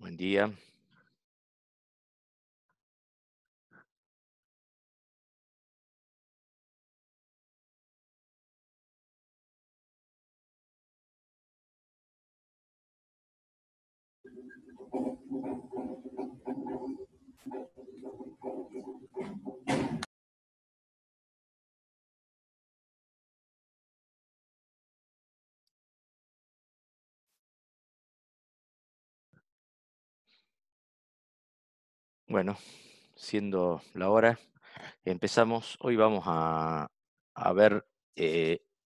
Buen día. Bueno, siendo la hora, empezamos. Hoy vamos a ver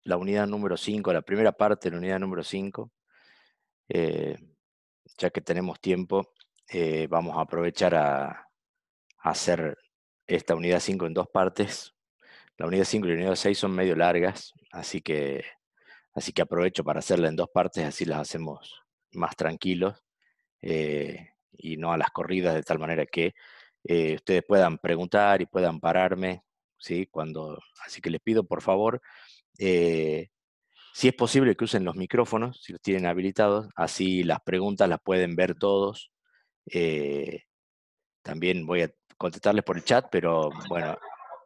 la unidad número 5, la primera parte de la unidad número 5. Eh, ya que tenemos tiempo, vamos a aprovechar a hacer esta unidad 5 en dos partes. La unidad 5 y la unidad 6 son medio largas, así que aprovecho para hacerla en dos partes, así las hacemos más tranquilos. Y no a las corridas, de tal manera que ustedes puedan preguntar y puedan pararme, ¿sí? Así que les pido, por favor, eh, si es posible que usen los micrófonos, si los tienen habilitados, así las preguntas las pueden ver todos. Eh, También voy a contestarles por el chat, pero bueno,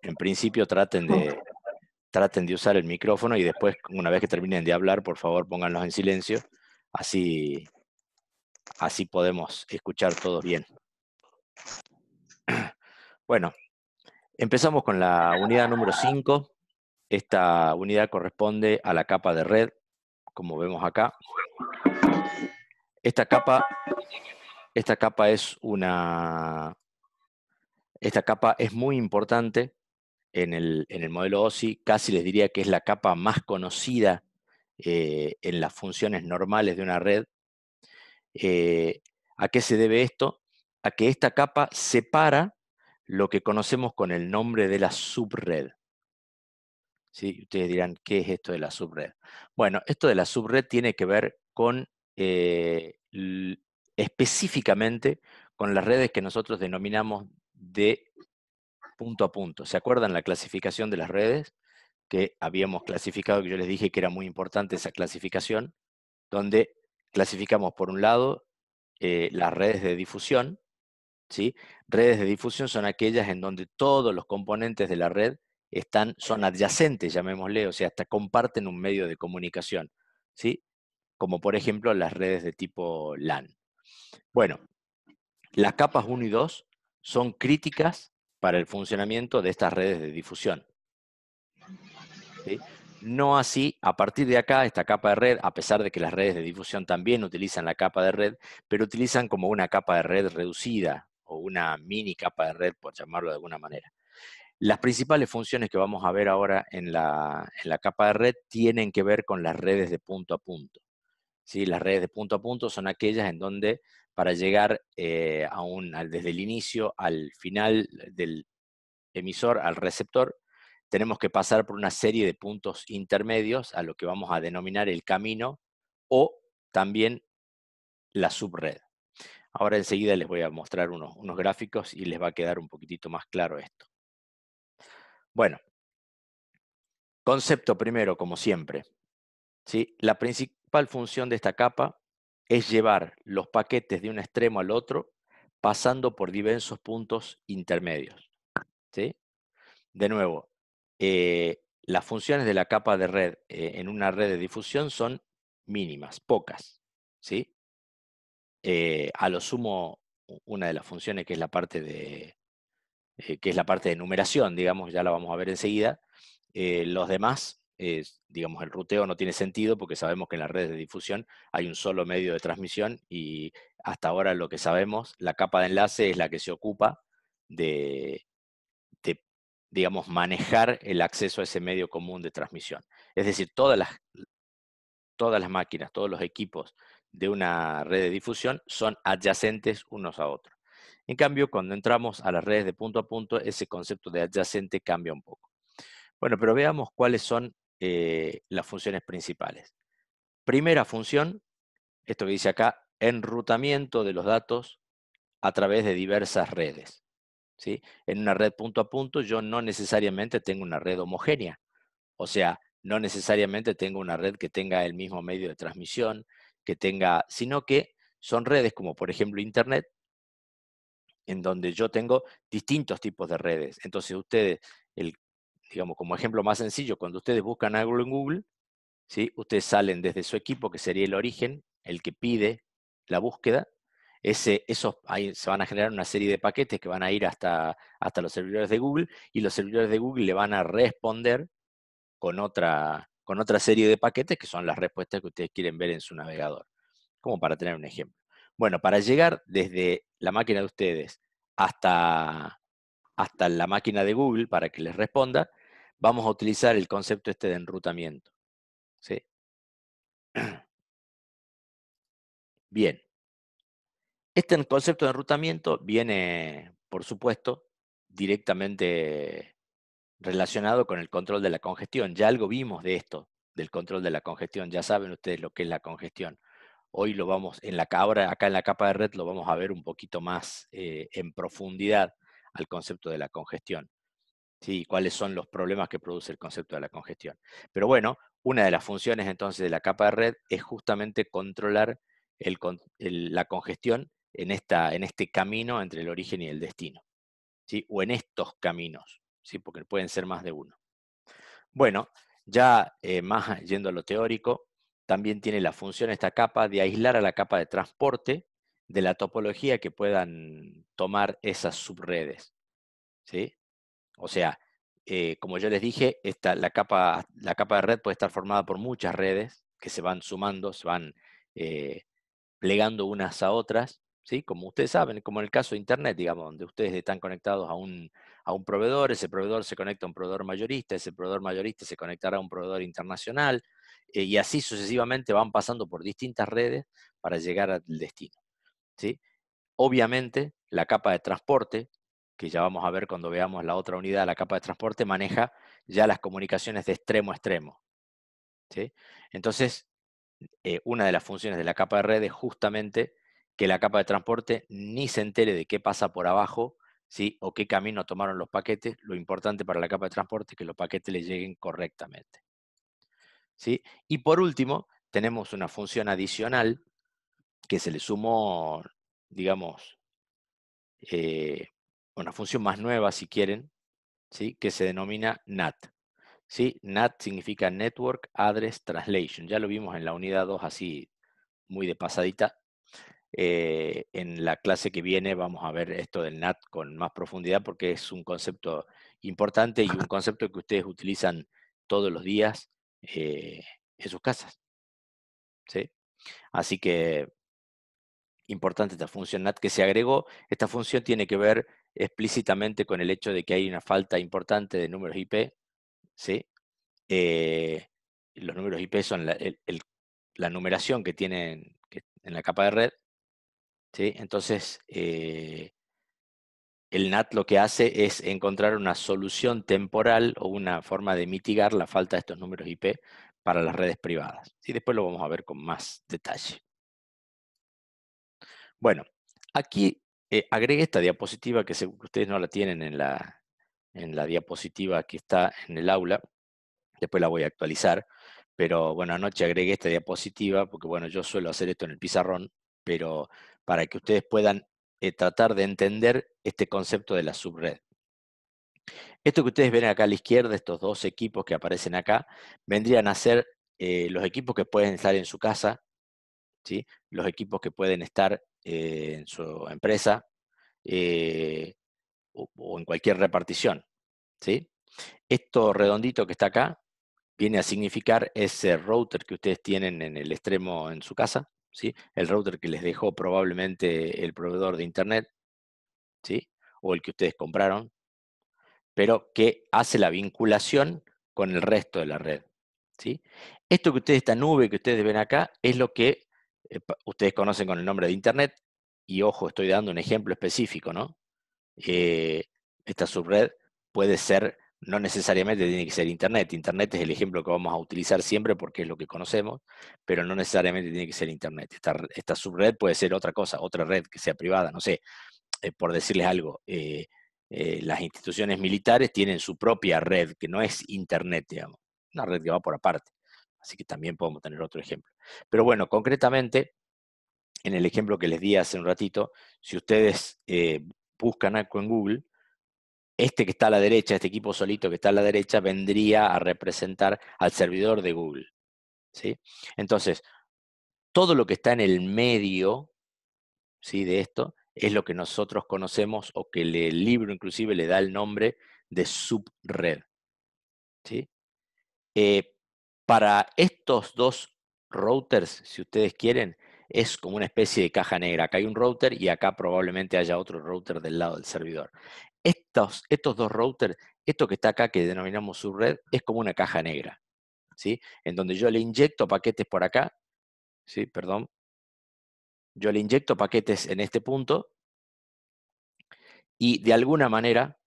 en principio traten de usar el micrófono y después, una vez que terminen de hablar, por favor, pónganlos en silencio, así, así podemos escuchar todos bien. Bueno, empezamos con la unidad número 5. Esta unidad corresponde a la capa de red, como vemos acá. Esta capa, esta capa es esta capa es muy importante en el modelo OSI. Casi les diría que es la capa más conocida en las funciones normales de una red. ¿A qué se debe esto? A que esta capa separa lo que conocemos con el nombre de la subred. ¿Sí? Ustedes dirán, ¿qué es esto de la subred? Bueno, esto de la subred tiene que ver con específicamente con las redes que nosotros denominamos de punto a punto. ¿Se acuerdan la clasificación de las redes? Que habíamos clasificado, que yo les dije que era muy importante esa clasificación, donde clasificamos por un lado las redes de difusión, ¿sí? Redes de difusión son aquellas en donde todos los componentes de la red son adyacentes, llamémosle, o sea, hasta comparten un medio de comunicación, ¿sí? Como por ejemplo las redes de tipo LAN. Bueno, las capas 1 y 2 son críticas para el funcionamiento de estas redes de difusión, ¿sí? No así, a partir de acá, esta capa de red, a pesar de que las redes de difusión también utilizan la capa de red, pero utilizan como una capa de red reducida o una mini capa de red, por llamarlo de alguna manera. Las principales funciones que vamos a ver ahora en la capa de red tienen que ver con las redes de punto a punto, ¿sí? Las redes de punto a punto son aquellas en donde para llegar desde el inicio al final del emisor al receptor, tenemos que pasar por una serie de puntos intermedios a lo que vamos a denominar el camino o también la subred. Ahora enseguida les voy a mostrar unos gráficos y les va a quedar un poquitito más claro esto. Bueno, concepto primero, como siempre, ¿sí? La principal función de esta capa es llevar los paquetes de un extremo al otro pasando por diversos puntos intermedios, ¿sí? De nuevo, las funciones de la capa de red en una red de difusión son mínimas, pocas, ¿sí? A lo sumo, una de las funciones que es la parte de numeración, digamos, ya la vamos a ver enseguida. Los demás, digamos, el ruteo no tiene sentido porque sabemos que en las redes de difusión hay un solo medio de transmisión y hasta ahora lo que sabemos, la capa de enlace es la que se ocupa de, digamos, manejar el acceso a ese medio común de transmisión. Es decir, todas las máquinas, todos los equipos de una red de difusión son adyacentes unos a otros. En cambio, cuando entramos a las redes de punto a punto, ese concepto de adyacente cambia un poco. Bueno, pero veamos cuáles son las funciones principales. Primera función, esto que dice acá, enrutamiento de los datos a través de diversas redes, ¿sí? En una red punto a punto yo no necesariamente tengo una red homogénea, o sea, no necesariamente tengo una red que tenga el mismo medio de transmisión, sino que son redes como por ejemplo Internet, en donde yo tengo distintos tipos de redes. Entonces ustedes, digamos, como ejemplo más sencillo, cuando ustedes buscan algo en Google, ¿sí? Ustedes salen desde su equipo, que sería el origen, el que pide la búsqueda. Ahí se van a generar una serie de paquetes que van a ir hasta los servidores de Google, y los servidores de Google le van a responder con otra serie de paquetes que son las respuestas que ustedes quieren ver en su navegador, como para tener un ejemplo. Bueno, para llegar desde la máquina de ustedes hasta la máquina de Google para que les responda, vamos a utilizar el concepto este de enrutamiento. ¿Sí? Bien. Este concepto de enrutamiento viene, por supuesto, directamente relacionado con el control de la congestión. Ya algo vimos de esto, del control de la congestión. Ya saben ustedes lo que es la congestión. Hoy lo vamos, ahora acá en la capa de red lo vamos a ver un poquito más en profundidad al concepto de la congestión. ¿Sí? ¿Cuáles son los problemas que produce el concepto de la congestión? Pero bueno, una de las funciones entonces de la capa de red es justamente controlar la congestión en este camino entre el origen y el destino, ¿sí? O en estos caminos, ¿sí? Porque pueden ser más de uno. Bueno, ya más yendo a lo teórico, también tiene la función esta capa de aislar a la capa de transporte de la topología que puedan tomar esas subredes, ¿sí? O sea, como yo les dije, la capa de red puede estar formada por muchas redes que se van sumando, se van eh, plegando unas a otras, ¿sí? Como ustedes saben, como en el caso de Internet, digamos, donde ustedes están conectados a un proveedor, ese proveedor se conecta a un proveedor mayorista, ese proveedor mayorista se conectará a un proveedor internacional, y así sucesivamente van pasando por distintas redes para llegar al destino, ¿sí? Obviamente, la capa de transporte, que ya vamos a ver cuando veamos la otra unidad, la capa de transporte maneja ya las comunicaciones de extremo a extremo, ¿sí? Entonces, una de las funciones de la capa de red es justamente que la capa de transporte ni se entere de qué pasa por abajo, ¿sí? O qué camino tomaron los paquetes. Lo importante para la capa de transporte es que los paquetes le lleguen correctamente, ¿sí? Y por último, tenemos una función adicional que se le sumó, digamos, eh, una función más nueva, si quieren, ¿sí? Que se denomina NAT. ¿Sí? NAT significa Network Address Translation. Ya lo vimos en la unidad 2 así muy de pasadita. En la clase que viene vamos a ver esto del NAT con más profundidad porque es un concepto importante y un concepto que ustedes utilizan todos los días en sus casas, ¿sí? Así que importante esta función NAT que se agregó. Esta función tiene que ver explícitamente con el hecho de que hay una falta importante de números IP, ¿sí? Eh, los números IP son la numeración que tienen en la capa de red, ¿sí? Entonces, el NAT lo que hace es encontrar una solución temporal o una forma de mitigar la falta de estos números IP para las redes privadas. ¿Sí? Después lo vamos a ver con más detalle. Bueno, aquí agregué esta diapositiva que ustedes no la tienen en la diapositiva que está en el aula. Después la voy a actualizar. Pero bueno, anoche agregué esta diapositiva porque bueno, yo suelo hacer esto en el pizarrón, pero para que ustedes puedan tratar de entender este concepto de la subred. Esto que ustedes ven acá a la izquierda, estos dos equipos que aparecen acá, vendrían a ser los equipos que pueden estar en su casa, ¿sí? Los equipos que pueden estar en su empresa eh, o en cualquier repartición, ¿sí? Esto redondito que está acá viene a significar ese router que ustedes tienen en el extremo en su casa, ¿sí? El router que les dejó probablemente el proveedor de internet, ¿sí? O el que ustedes compraron, pero que hace la vinculación con el resto de la red, ¿sí? Esto que ustedes, esta nube que ustedes ven acá, es lo que ustedes conocen con el nombre de internet, y ojo, estoy dando un ejemplo específico, ¿no? Esta subred puede ser, no necesariamente tiene que ser Internet. Internet es el ejemplo que vamos a utilizar siempre porque es lo que conocemos, pero no necesariamente tiene que ser Internet. Esta subred puede ser otra cosa, otra red que sea privada, no sé, por decirles algo. Las instituciones militares tienen su propia red, que no es Internet, digamos, una red que va por aparte. Así que también podemos tener otro ejemplo. Pero bueno, concretamente, en el ejemplo que les di hace un ratito, si ustedes buscan algo en Google, este que está a la derecha, este equipo solito que está a la derecha, vendría a representar al servidor de Google, ¿sí? Entonces, todo lo que está en el medio, ¿sí?, de esto es lo que nosotros conocemos o que el libro inclusive le da el nombre de subred, ¿sí? Para estos dos routers, si ustedes quieren, es como una especie de caja negra. Acá hay un router y acá probablemente haya otro router del lado del servidor. Estos dos routers, esto que está acá que denominamos subred, es como una caja negra, ¿sí? En donde yo le inyecto paquetes por acá, ¿sí? Perdón. Yo le inyecto paquetes en este punto y de alguna manera,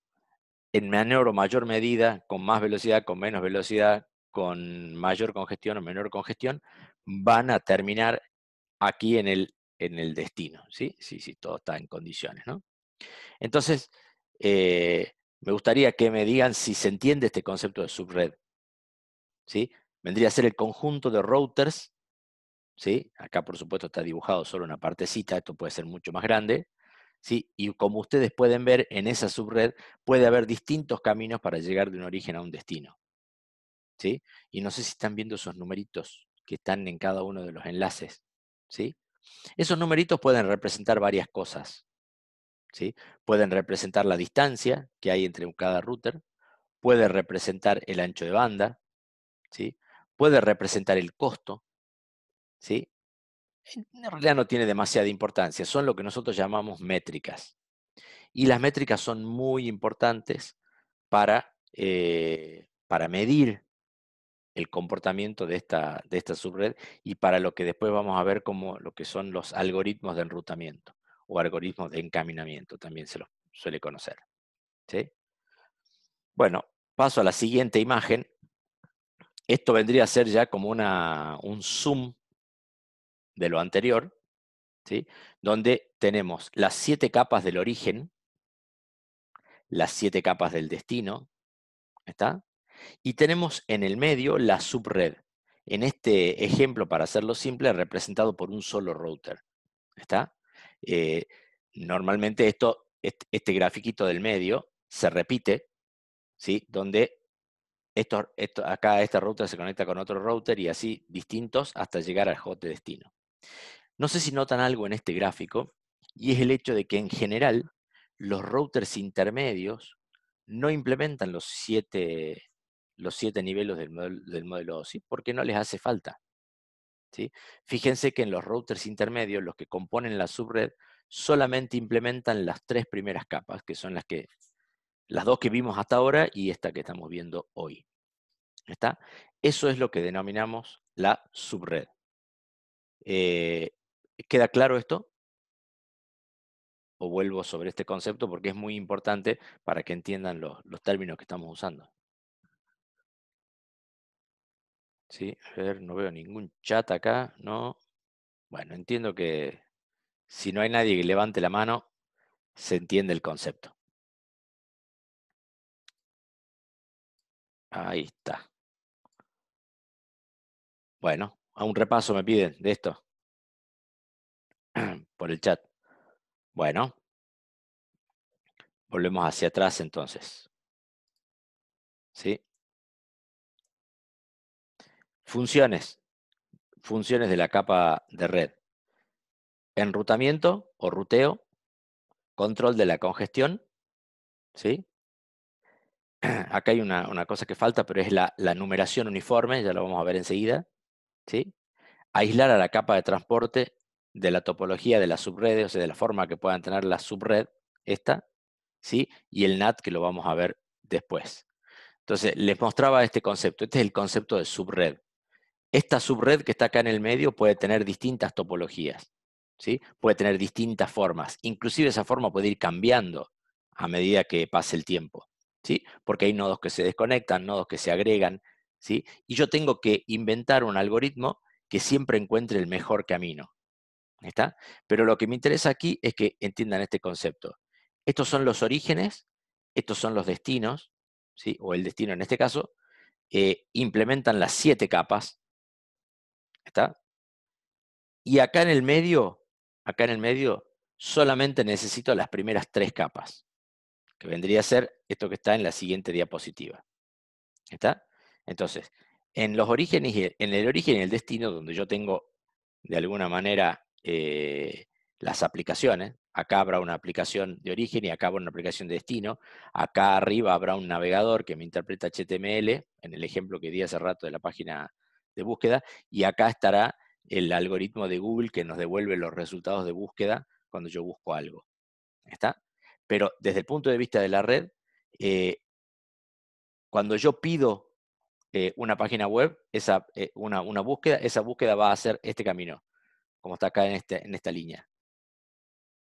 en menor o mayor medida, con más velocidad, con menos velocidad, con mayor congestión o menor congestión, van a terminar aquí en el destino, ¿sí? Sí, sí, todo está en condiciones, ¿no? Entonces, me gustaría que me digan si se entiende este concepto de subred, ¿sí? Vendría a ser el conjunto de routers, ¿sí? Acá, por supuesto, está dibujado solo una partecita, esto puede ser mucho más grande, ¿sí? Y como ustedes pueden ver, en esa subred puede haber distintos caminos para llegar de un origen a un destino, ¿sí? Y no sé si están viendo esos numeritos que están en cada uno de los enlaces, ¿sí? Esos numeritos pueden representar varias cosas, ¿sí? Pueden representar la distancia que hay entre cada router, puede representar el ancho de banda, ¿sí? Puede representar el costo, ¿sí? En realidad no tiene demasiada importancia, son lo que nosotros llamamos métricas. Y las métricas son muy importantes para medir el comportamiento de esta subred y para lo que después vamos a ver como lo que son los algoritmos de enrutamiento o algoritmos de encaminamiento, también se los suele conocer, ¿sí? Bueno, paso a la siguiente imagen. Esto vendría a ser ya como un zoom de lo anterior, ¿sí? Donde tenemos las 7 capas del origen, las 7 capas del destino, ¿está? Y tenemos en el medio la subred. En este ejemplo, para hacerlo simple, representado por un solo router, ¿está? Eh, Normalmente este grafiquito del medio se repite, ¿sí? Donde acá este router se conecta con otro router y así distintos hasta llegar al host de destino. No sé si notan algo en este gráfico, y es el hecho de que en general los routers intermedios no implementan los siete niveles del modelo OSI porque no les hace falta, ¿sí? Fíjense que en los routers intermedios, los que componen la subred, solamente implementan las 3 primeras capas, que son las dos que vimos hasta ahora y esta que estamos viendo hoy. ¿Está? Eso es lo que denominamos la subred. ¿Queda claro esto? O vuelvo sobre este concepto porque es muy importante para que entiendan los términos que estamos usando. ¿Sí? A ver, no veo ningún chat acá, ¿no? Bueno, entiendo que si no hay nadie que levante la mano, se entiende el concepto. Ahí está. Bueno, a un repaso me piden de esto por el chat. Bueno, volvemos hacia atrás entonces. ¿Sí? Funciones. Funciones de la capa de red. Enrutamiento o ruteo, control de la congestión, ¿sí? Acá hay una cosa que falta, pero es la numeración uniforme, ya lo vamos a ver enseguida, ¿sí? Aislar a la capa de transporte de la topología de las subredes, o sea, de la forma que puedan tener la subred, esta, ¿sí? Y el NAT, que lo vamos a ver después. Entonces, les mostraba este concepto. Este es el concepto de subred. Esta subred que está acá en el medio puede tener distintas topologías, ¿sí? Puede tener distintas formas. Inclusive esa forma puede ir cambiando a medida que pase el tiempo, ¿sí? Porque hay nodos que se desconectan, nodos que se agregan, ¿sí? Y yo tengo que inventar un algoritmo que siempre encuentre el mejor camino, ¿está? Pero lo que me interesa aquí es que entiendan este concepto. Estos son los orígenes, estos son los destinos, ¿sí? O el destino en este caso, implementan las 7 capas, ¿está? Y acá en el medio acá en el medio, solamente necesito las primeras 3 capas, que vendría a ser esto que está en la siguiente diapositiva. ¿Está? Entonces, en los orígenes, en el origen y el destino, donde yo tengo de alguna manera las aplicaciones, acá habrá una aplicación de origen y acá habrá una aplicación de destino, acá arriba habrá un navegador que me interpreta HTML, en el ejemplo que di hace rato de la página de búsqueda, y acá estará el algoritmo de Google que nos devuelve los resultados de búsqueda cuando yo busco algo. ¿Está? Pero desde el punto de vista de la red, cuando yo pido una página web, una búsqueda, esa búsqueda va a hacer este camino, como está acá en esta línea.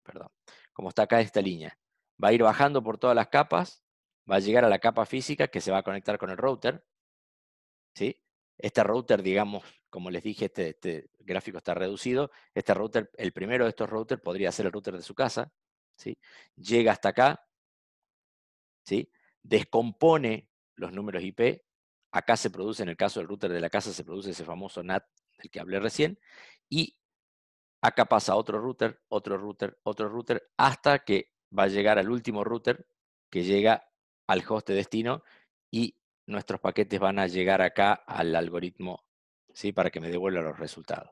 Perdón. Como está acá en esta línea. Va a ir bajando por todas las capas, va a llegar a la capa física que se va a conectar con el router. ¿Sí? Este router, digamos, como les dije, este gráfico está reducido. Este router, el primero de estos routers podría ser el router de su casa. ¿Sí? Llega hasta acá, ¿sí? Descompone los números IP. Acá se produce, en el caso del router de la casa, se produce ese famoso NAT del que hablé recién. Y acá pasa otro router, otro router, otro router, hasta que va a llegar al último router que llega al host de destino y nuestros paquetes van a llegar acá al algoritmo, ¿sí? Para que me devuelva los resultados.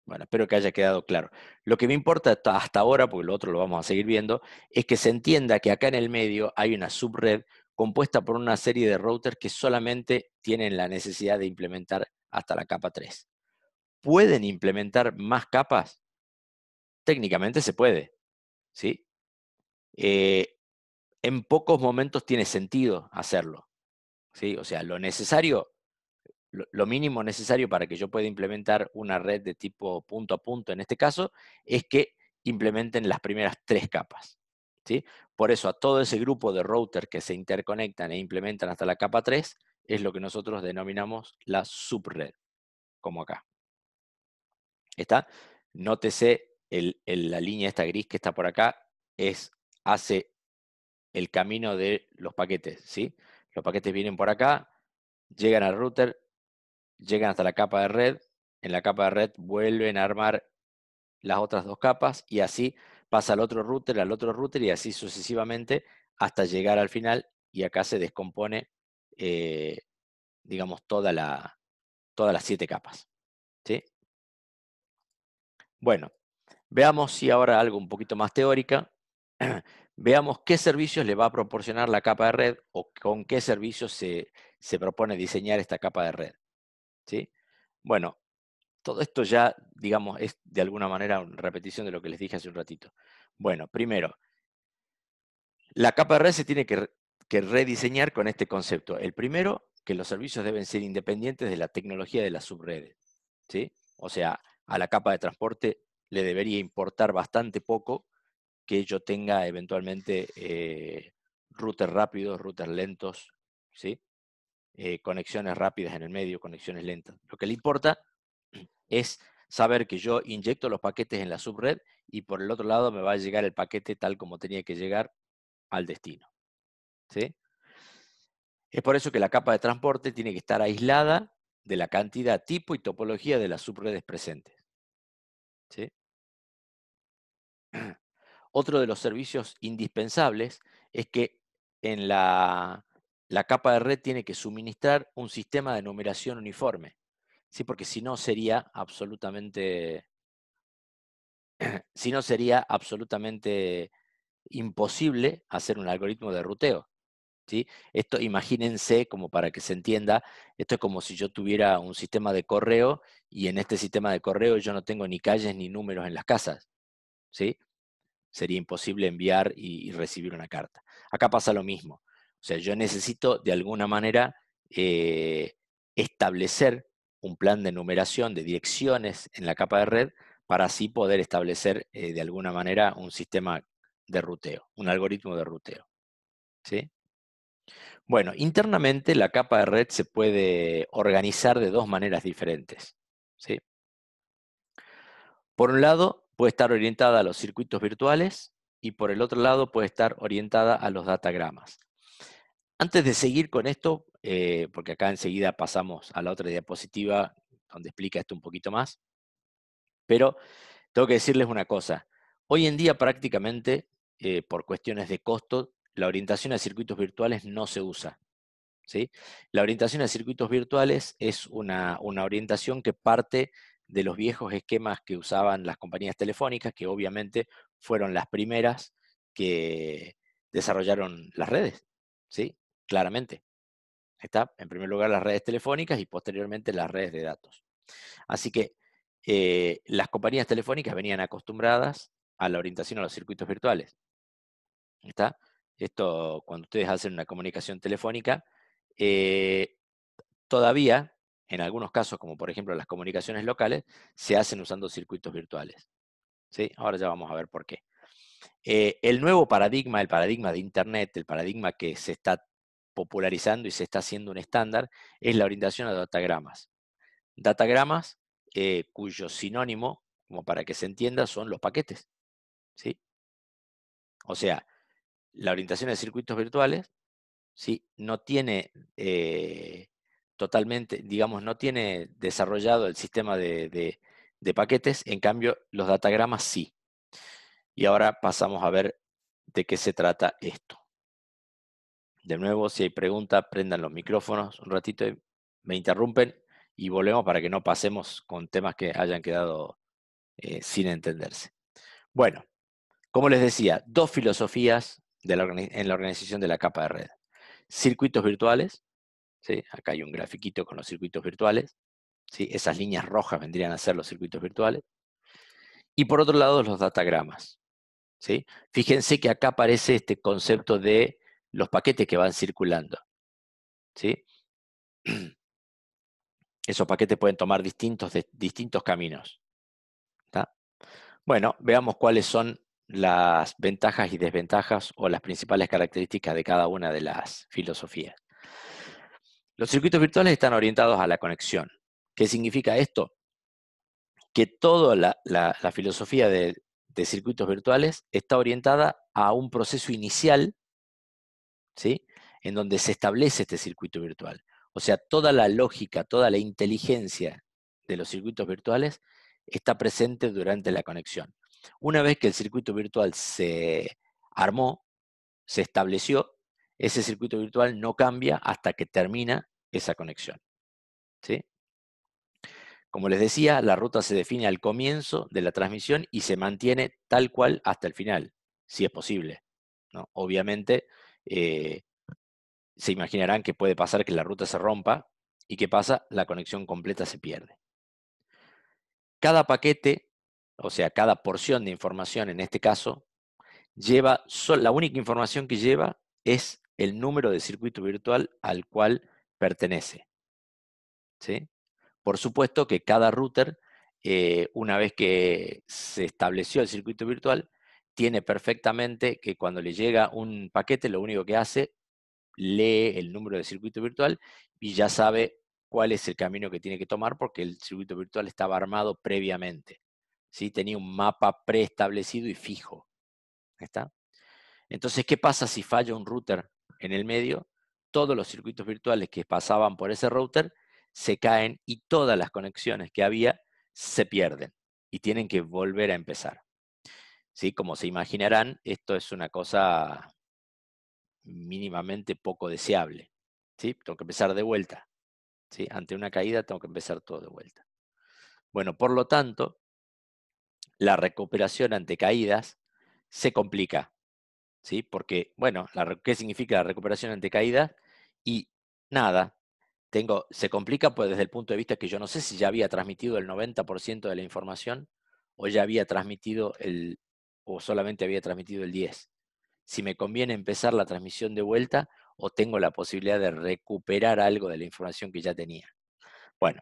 Bueno, espero que haya quedado claro. Lo que me importa hasta ahora, porque lo otro lo vamos a seguir viendo, es que se entienda que acá en el medio hay una subred compuesta por una serie de routers que solamente tienen la necesidad de implementar hasta la capa 3. ¿Pueden implementar más capas? Técnicamente se puede, ¿sí? En pocos momentos tiene sentido hacerlo, ¿sí? O sea, lo necesario, lo mínimo necesario para que yo pueda implementar una red de tipo punto a punto, en este caso, es que implementen las primeras 3 capas, ¿sí? Por eso a todo ese grupo de routers que se interconectan e implementan hasta la capa 3, es lo que nosotros denominamos la subred, como acá. ¿Está? Nótese la línea esta gris que está por acá, hace el camino de los paquetes, ¿sí? Los paquetes vienen por acá, llegan al router, llegan hasta la capa de red, en la capa de red vuelven a armar las otras 2 capas y así pasa al otro router y así sucesivamente hasta llegar al final y acá se descompone, digamos, todas las 7 capas, ¿sí? Bueno, veamos si ahora algo un poquito más teórica. Veamos qué servicios le va a proporcionar la capa de red o con qué servicios se propone diseñar esta capa de red, ¿sí? Bueno, todo esto ya, digamos, es de alguna manera una repetición de lo que les dije hace un ratito. Bueno, primero, la capa de red se tiene que rediseñar con este concepto. El primero, que los servicios deben ser independientes de la tecnología de las subredes, ¿sí? O sea, a la capa de transporte le debería importar bastante poco que yo tenga eventualmente routers rápidos, routers lentos, ¿sí? Conexiones rápidas en el medio, conexiones lentas. Lo que le importa es saber que yo inyecto los paquetes en la subred y por el otro lado me va a llegar el paquete tal como tenía que llegar al destino, ¿sí? Es por eso que la capa de transporte tiene que estar aislada de la cantidad, tipo y topología de las subredes presentes, ¿sí? Otro de los servicios indispensables es que en la capa de red tiene que suministrar un sistema de numeración uniforme, ¿sí? Porque si no sería absolutamente imposible hacer un algoritmo de ruteo, ¿sí? Esto, imagínense, como para que se entienda, esto es como si yo tuviera un sistema de correo y en este sistema de correo yo no tengo ni calles ni números en las casas, ¿sí? Sería imposible enviar y recibir una carta. Acá pasa lo mismo. O sea, yo necesito de alguna manera establecer un plan de numeración de direcciones en la capa de red para así poder establecer de alguna manera un sistema de ruteo, un algoritmo de ruteo, ¿sí? Bueno, internamente la capa de red se puede organizar de 2 maneras diferentes, ¿sí? Por un lado, puede estar orientada a los circuitos virtuales y por el otro lado puede estar orientada a los datagramas. Antes de seguir con esto, porque acá enseguida pasamos a la otra diapositiva donde explica esto un poquito más, pero tengo que decirles una cosa. Hoy en día prácticamente, por cuestiones de costo, la orientación a circuitos virtuales no se usa. ¿Sí? La orientación a circuitos virtuales es una orientación que parte de los viejos esquemas que usaban las compañías telefónicas, que obviamente fueron las primeras que desarrollaron las redes, ¿sí? Claramente. Está, en primer lugar, las redes telefónicas y posteriormente las redes de datos. Así que las compañías telefónicas venían acostumbradas a la orientación a los circuitos virtuales. ¿Está? Esto, cuando ustedes hacen una comunicación telefónica, eh, todavía, en algunos casos, como por ejemplo las comunicaciones locales, se hacen usando circuitos virtuales. ¿Sí? Ahora ya vamos a ver por qué. El nuevo paradigma, el paradigma de Internet, el paradigma que se está popularizando y se está haciendo un estándar, es la orientación a datagramas. Datagramas cuyo sinónimo, como para que se entienda, son los paquetes. ¿Sí? O sea, la orientación a circuitos virtuales, ¿sí? No tiene totalmente, digamos, no tiene desarrollado el sistema de paquetes, en cambio los datagramas sí. Y ahora pasamos a ver de qué se trata esto. De nuevo, si hay preguntas, prendan los micrófonos un ratito, me interrumpen y volvemos para que no pasemos con temas que hayan quedado sin entenderse. Bueno, como les decía, dos filosofías en la organización de la capa de red. Circuitos virtuales, ¿sí? Acá hay un grafiquito con los circuitos virtuales, ¿sí? Esas líneas rojas vendrían a ser los circuitos virtuales. Y por otro lado, los datagramas, ¿sí? Fíjense que acá aparece este concepto de los paquetes que van circulando, ¿sí? Esos paquetes pueden tomar distintos caminos. ¿Tá? Bueno, veamos cuáles son las ventajas y desventajas o las principales características de cada una de las filosofías. Los circuitos virtuales están orientados a la conexión. ¿Qué significa esto? Que toda la filosofía de circuitos virtuales está orientada a un proceso inicial, ¿sí? En donde se establece este circuito virtual. O sea, toda la lógica, toda la inteligencia de los circuitos virtuales está presente durante la conexión. Una vez que el circuito virtual se armó, se estableció, ese circuito virtual no cambia hasta que termina esa conexión, ¿sí? Como les decía, la ruta se define al comienzo de la transmisión y se mantiene tal cual hasta el final, si es posible, ¿no? Obviamente, eh, se imaginarán que puede pasar que la ruta se rompa y ¿qué pasa? La conexión completa se pierde. Cada paquete, o sea, cada porción de información en este caso, la única información que lleva es el número de circuito virtual al cual pertenece, ¿sí? Por supuesto que cada router, una vez que se estableció el circuito virtual, tiene perfectamente que cuando le llega un paquete, lo único que hace, lee el número de circuito virtual y ya sabe cuál es el camino que tiene que tomar porque el circuito virtual estaba armado previamente. ¿Sí? Tenía un mapa preestablecido y fijo. ¿Está? Entonces, ¿qué pasa si falla un router en el medio? Todos los circuitos virtuales que pasaban por ese router se caen y todas las conexiones que había se pierden y tienen que volver a empezar. ¿Sí? Como se imaginarán, esto es una cosa mínimamente poco deseable. ¿Sí? Tengo que empezar de vuelta. ¿Sí? Ante una caída tengo que empezar todo de vuelta. Bueno, por lo tanto, la recuperación ante caídas se complica. ¿Sí? Porque, bueno, ¿qué significa la recuperación ante caídas? Y nada, se complica pues desde el punto de vista que yo no sé si ya había transmitido el 90% de la información o ya había transmitido o solamente había transmitido el 10%. Si me conviene empezar la transmisión de vuelta o tengo la posibilidad de recuperar algo de la información que ya tenía. Bueno,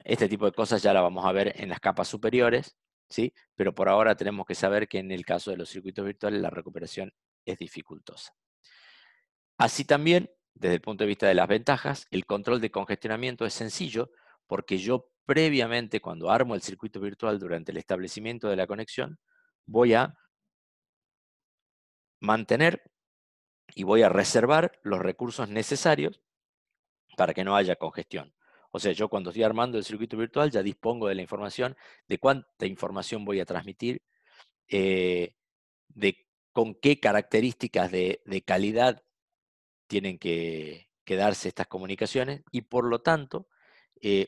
este tipo de cosas ya la vamos a ver en las capas superiores, ¿sí? Pero por ahora tenemos que saber que en el caso de los circuitos virtuales la recuperación es dificultosa. Así también, desde el punto de vista de las ventajas, el control de congestionamiento es sencillo porque yo previamente, cuando armo el circuito virtual durante el establecimiento de la conexión, voy a mantener y voy a reservar los recursos necesarios para que no haya congestión. O sea, yo cuando estoy armando el circuito virtual ya dispongo de la información, de cuánta información voy a transmitir, eh, de con qué características de calidad tienen que darse estas comunicaciones y por lo tanto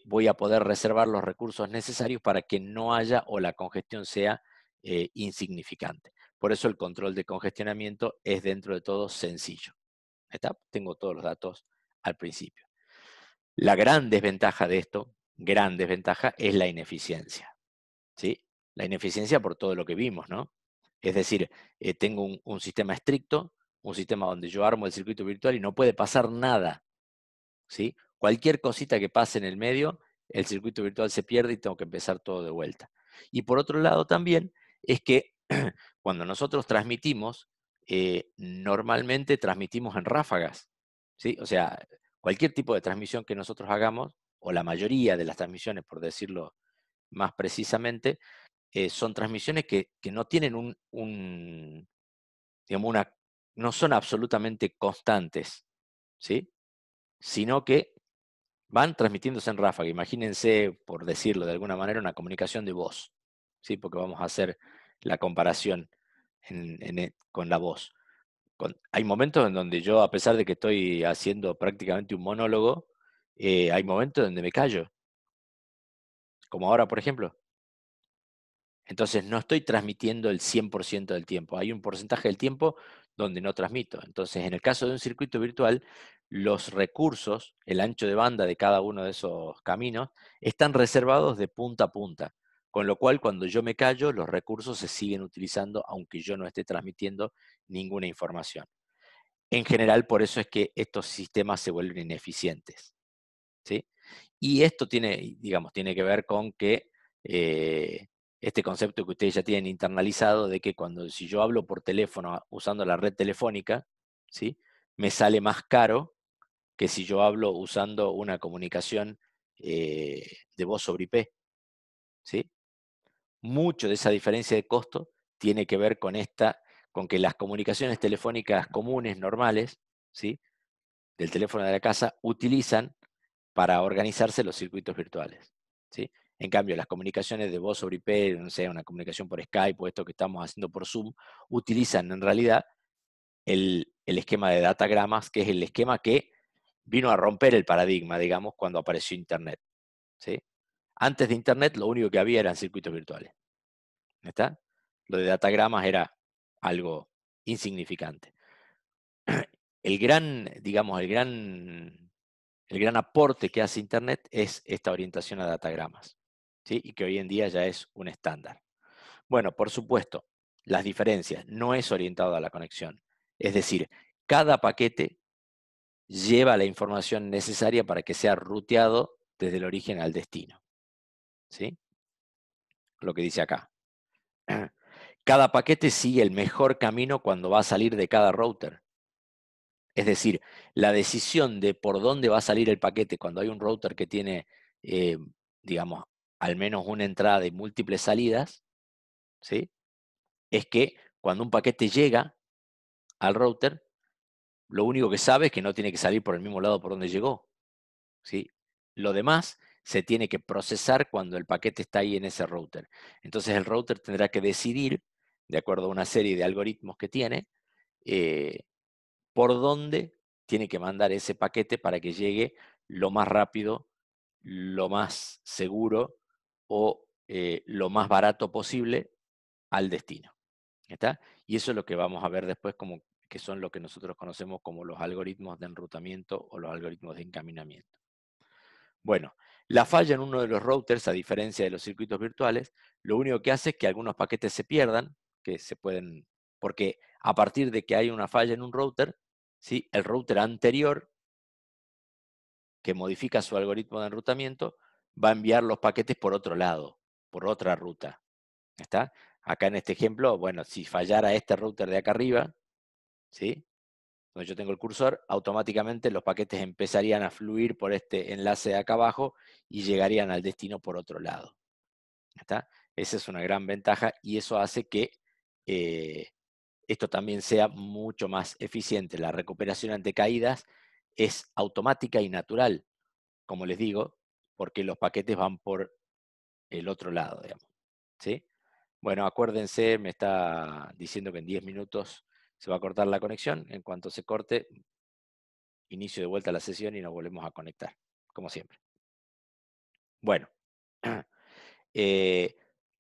voy a poder reservar los recursos necesarios para que no haya o la congestión sea insignificante. Por eso el control de congestionamiento es dentro de todo sencillo. ¿Está? Tengo todos los datos al principio. La gran desventaja de esto, gran desventaja, es la ineficiencia. ¿Sí? La ineficiencia por todo lo que vimos, ¿no? Es decir, tengo un sistema estricto, un sistema donde yo armo el circuito virtual y no puede pasar nada, ¿sí? Cualquier cosita que pase en el medio, el circuito virtual se pierde y tengo que empezar todo de vuelta. Y por otro lado también es que cuando nosotros transmitimos, normalmente transmitimos en ráfagas, ¿sí? O sea, cualquier tipo de transmisión que nosotros hagamos, o la mayoría de las transmisiones, por decirlo más precisamente, son transmisiones que no tienen digamos no son absolutamente constantes, ¿sí? Sino que van transmitiéndose en ráfaga. Imagínense, por decirlo de alguna manera, una comunicación de voz, ¿sí? Porque vamos a hacer la comparación con la voz. Hay momentos en donde yo, a pesar de que estoy haciendo prácticamente un monólogo, hay momentos donde me callo, como ahora, por ejemplo. Entonces no estoy transmitiendo el 100% del tiempo. Hay un porcentaje del tiempo donde no transmito. Entonces, en el caso de un circuito virtual, los recursos, el ancho de banda de cada uno de esos caminos, están reservados de punta a punta. Con lo cual, cuando yo me callo, los recursos se siguen utilizando aunque yo no esté transmitiendo ninguna información. En general, por eso es que estos sistemas se vuelven ineficientes, ¿sí? Y esto tiene, digamos, tiene que ver con que este concepto que ustedes ya tienen internalizado de que si yo hablo por teléfono usando la red telefónica, ¿sí? Me sale más caro que si yo hablo usando una comunicación de voz sobre IP, ¿sí? Mucho de esa diferencia de costo tiene que ver con que las comunicaciones telefónicas comunes, normales, ¿sí? Del teléfono de la casa, utilizan para organizarse los circuitos virtuales, ¿sí? En cambio, las comunicaciones de voz sobre IP, no sé, una comunicación por Skype o esto que estamos haciendo por Zoom, utilizan en realidad el esquema de datagramas, que es el esquema que vino a romper el paradigma, digamos, cuando apareció Internet, ¿sí? Antes de Internet, lo único que había eran circuitos virtuales, ¿está? Lo de datagramas era algo insignificante. El gran, digamos, el gran aporte que hace Internet es esta orientación a datagramas, ¿sí? Y que hoy en día ya es un estándar. Bueno, por supuesto, las diferencias no es orientado a la conexión. Es decir, cada paquete lleva la información necesaria para que sea ruteado desde el origen al destino, ¿sí? Lo que dice acá. Cada paquete sigue el mejor camino cuando va a salir de cada router. Es decir, la decisión de por dónde va a salir el paquete cuando hay un router que tiene, eh, digamos, al menos una entrada y múltiples salidas, ¿sí? Es que cuando un paquete llega al router, lo único que sabe es que no tiene que salir por el mismo lado por donde llegó, ¿sí? Lo demás se tiene que procesar cuando el paquete está ahí en ese router. Entonces el router tendrá que decidir, de acuerdo a una serie de algoritmos que tiene, eh, por dónde tiene que mandar ese paquete para que llegue lo más rápido, lo más seguro o lo más barato posible al destino. ¿Está? Y eso es lo que vamos a ver después, como que son lo que nosotros conocemos como los algoritmos de enrutamiento o los algoritmos de encaminamiento. Bueno, la falla en uno de los routers, a diferencia de los circuitos virtuales, lo único que hace es que algunos paquetes se pierdan, que se pueden, porque a partir de que hay una falla en un router, ¿sí? El router anterior, que modifica su algoritmo de enrutamiento, va a enviar los paquetes por otro lado, por otra ruta. ¿Está? Acá en este ejemplo, bueno, si fallara este router de acá arriba, ¿sí? Donde yo tengo el cursor, automáticamente los paquetes empezarían a fluir por este enlace de acá abajo y llegarían al destino por otro lado. ¿Está? Esa es una gran ventaja y eso hace que esto también sea mucho más eficiente. La recuperación ante caídas es automática y natural. Como les digo, porque los paquetes van por el otro lado, digamos. ¿Sí? Bueno, acuérdense, me está diciendo que en 10 minutos se va a cortar la conexión. En cuanto se corte, inicio de vuelta la sesión y nos volvemos a conectar, como siempre. Bueno,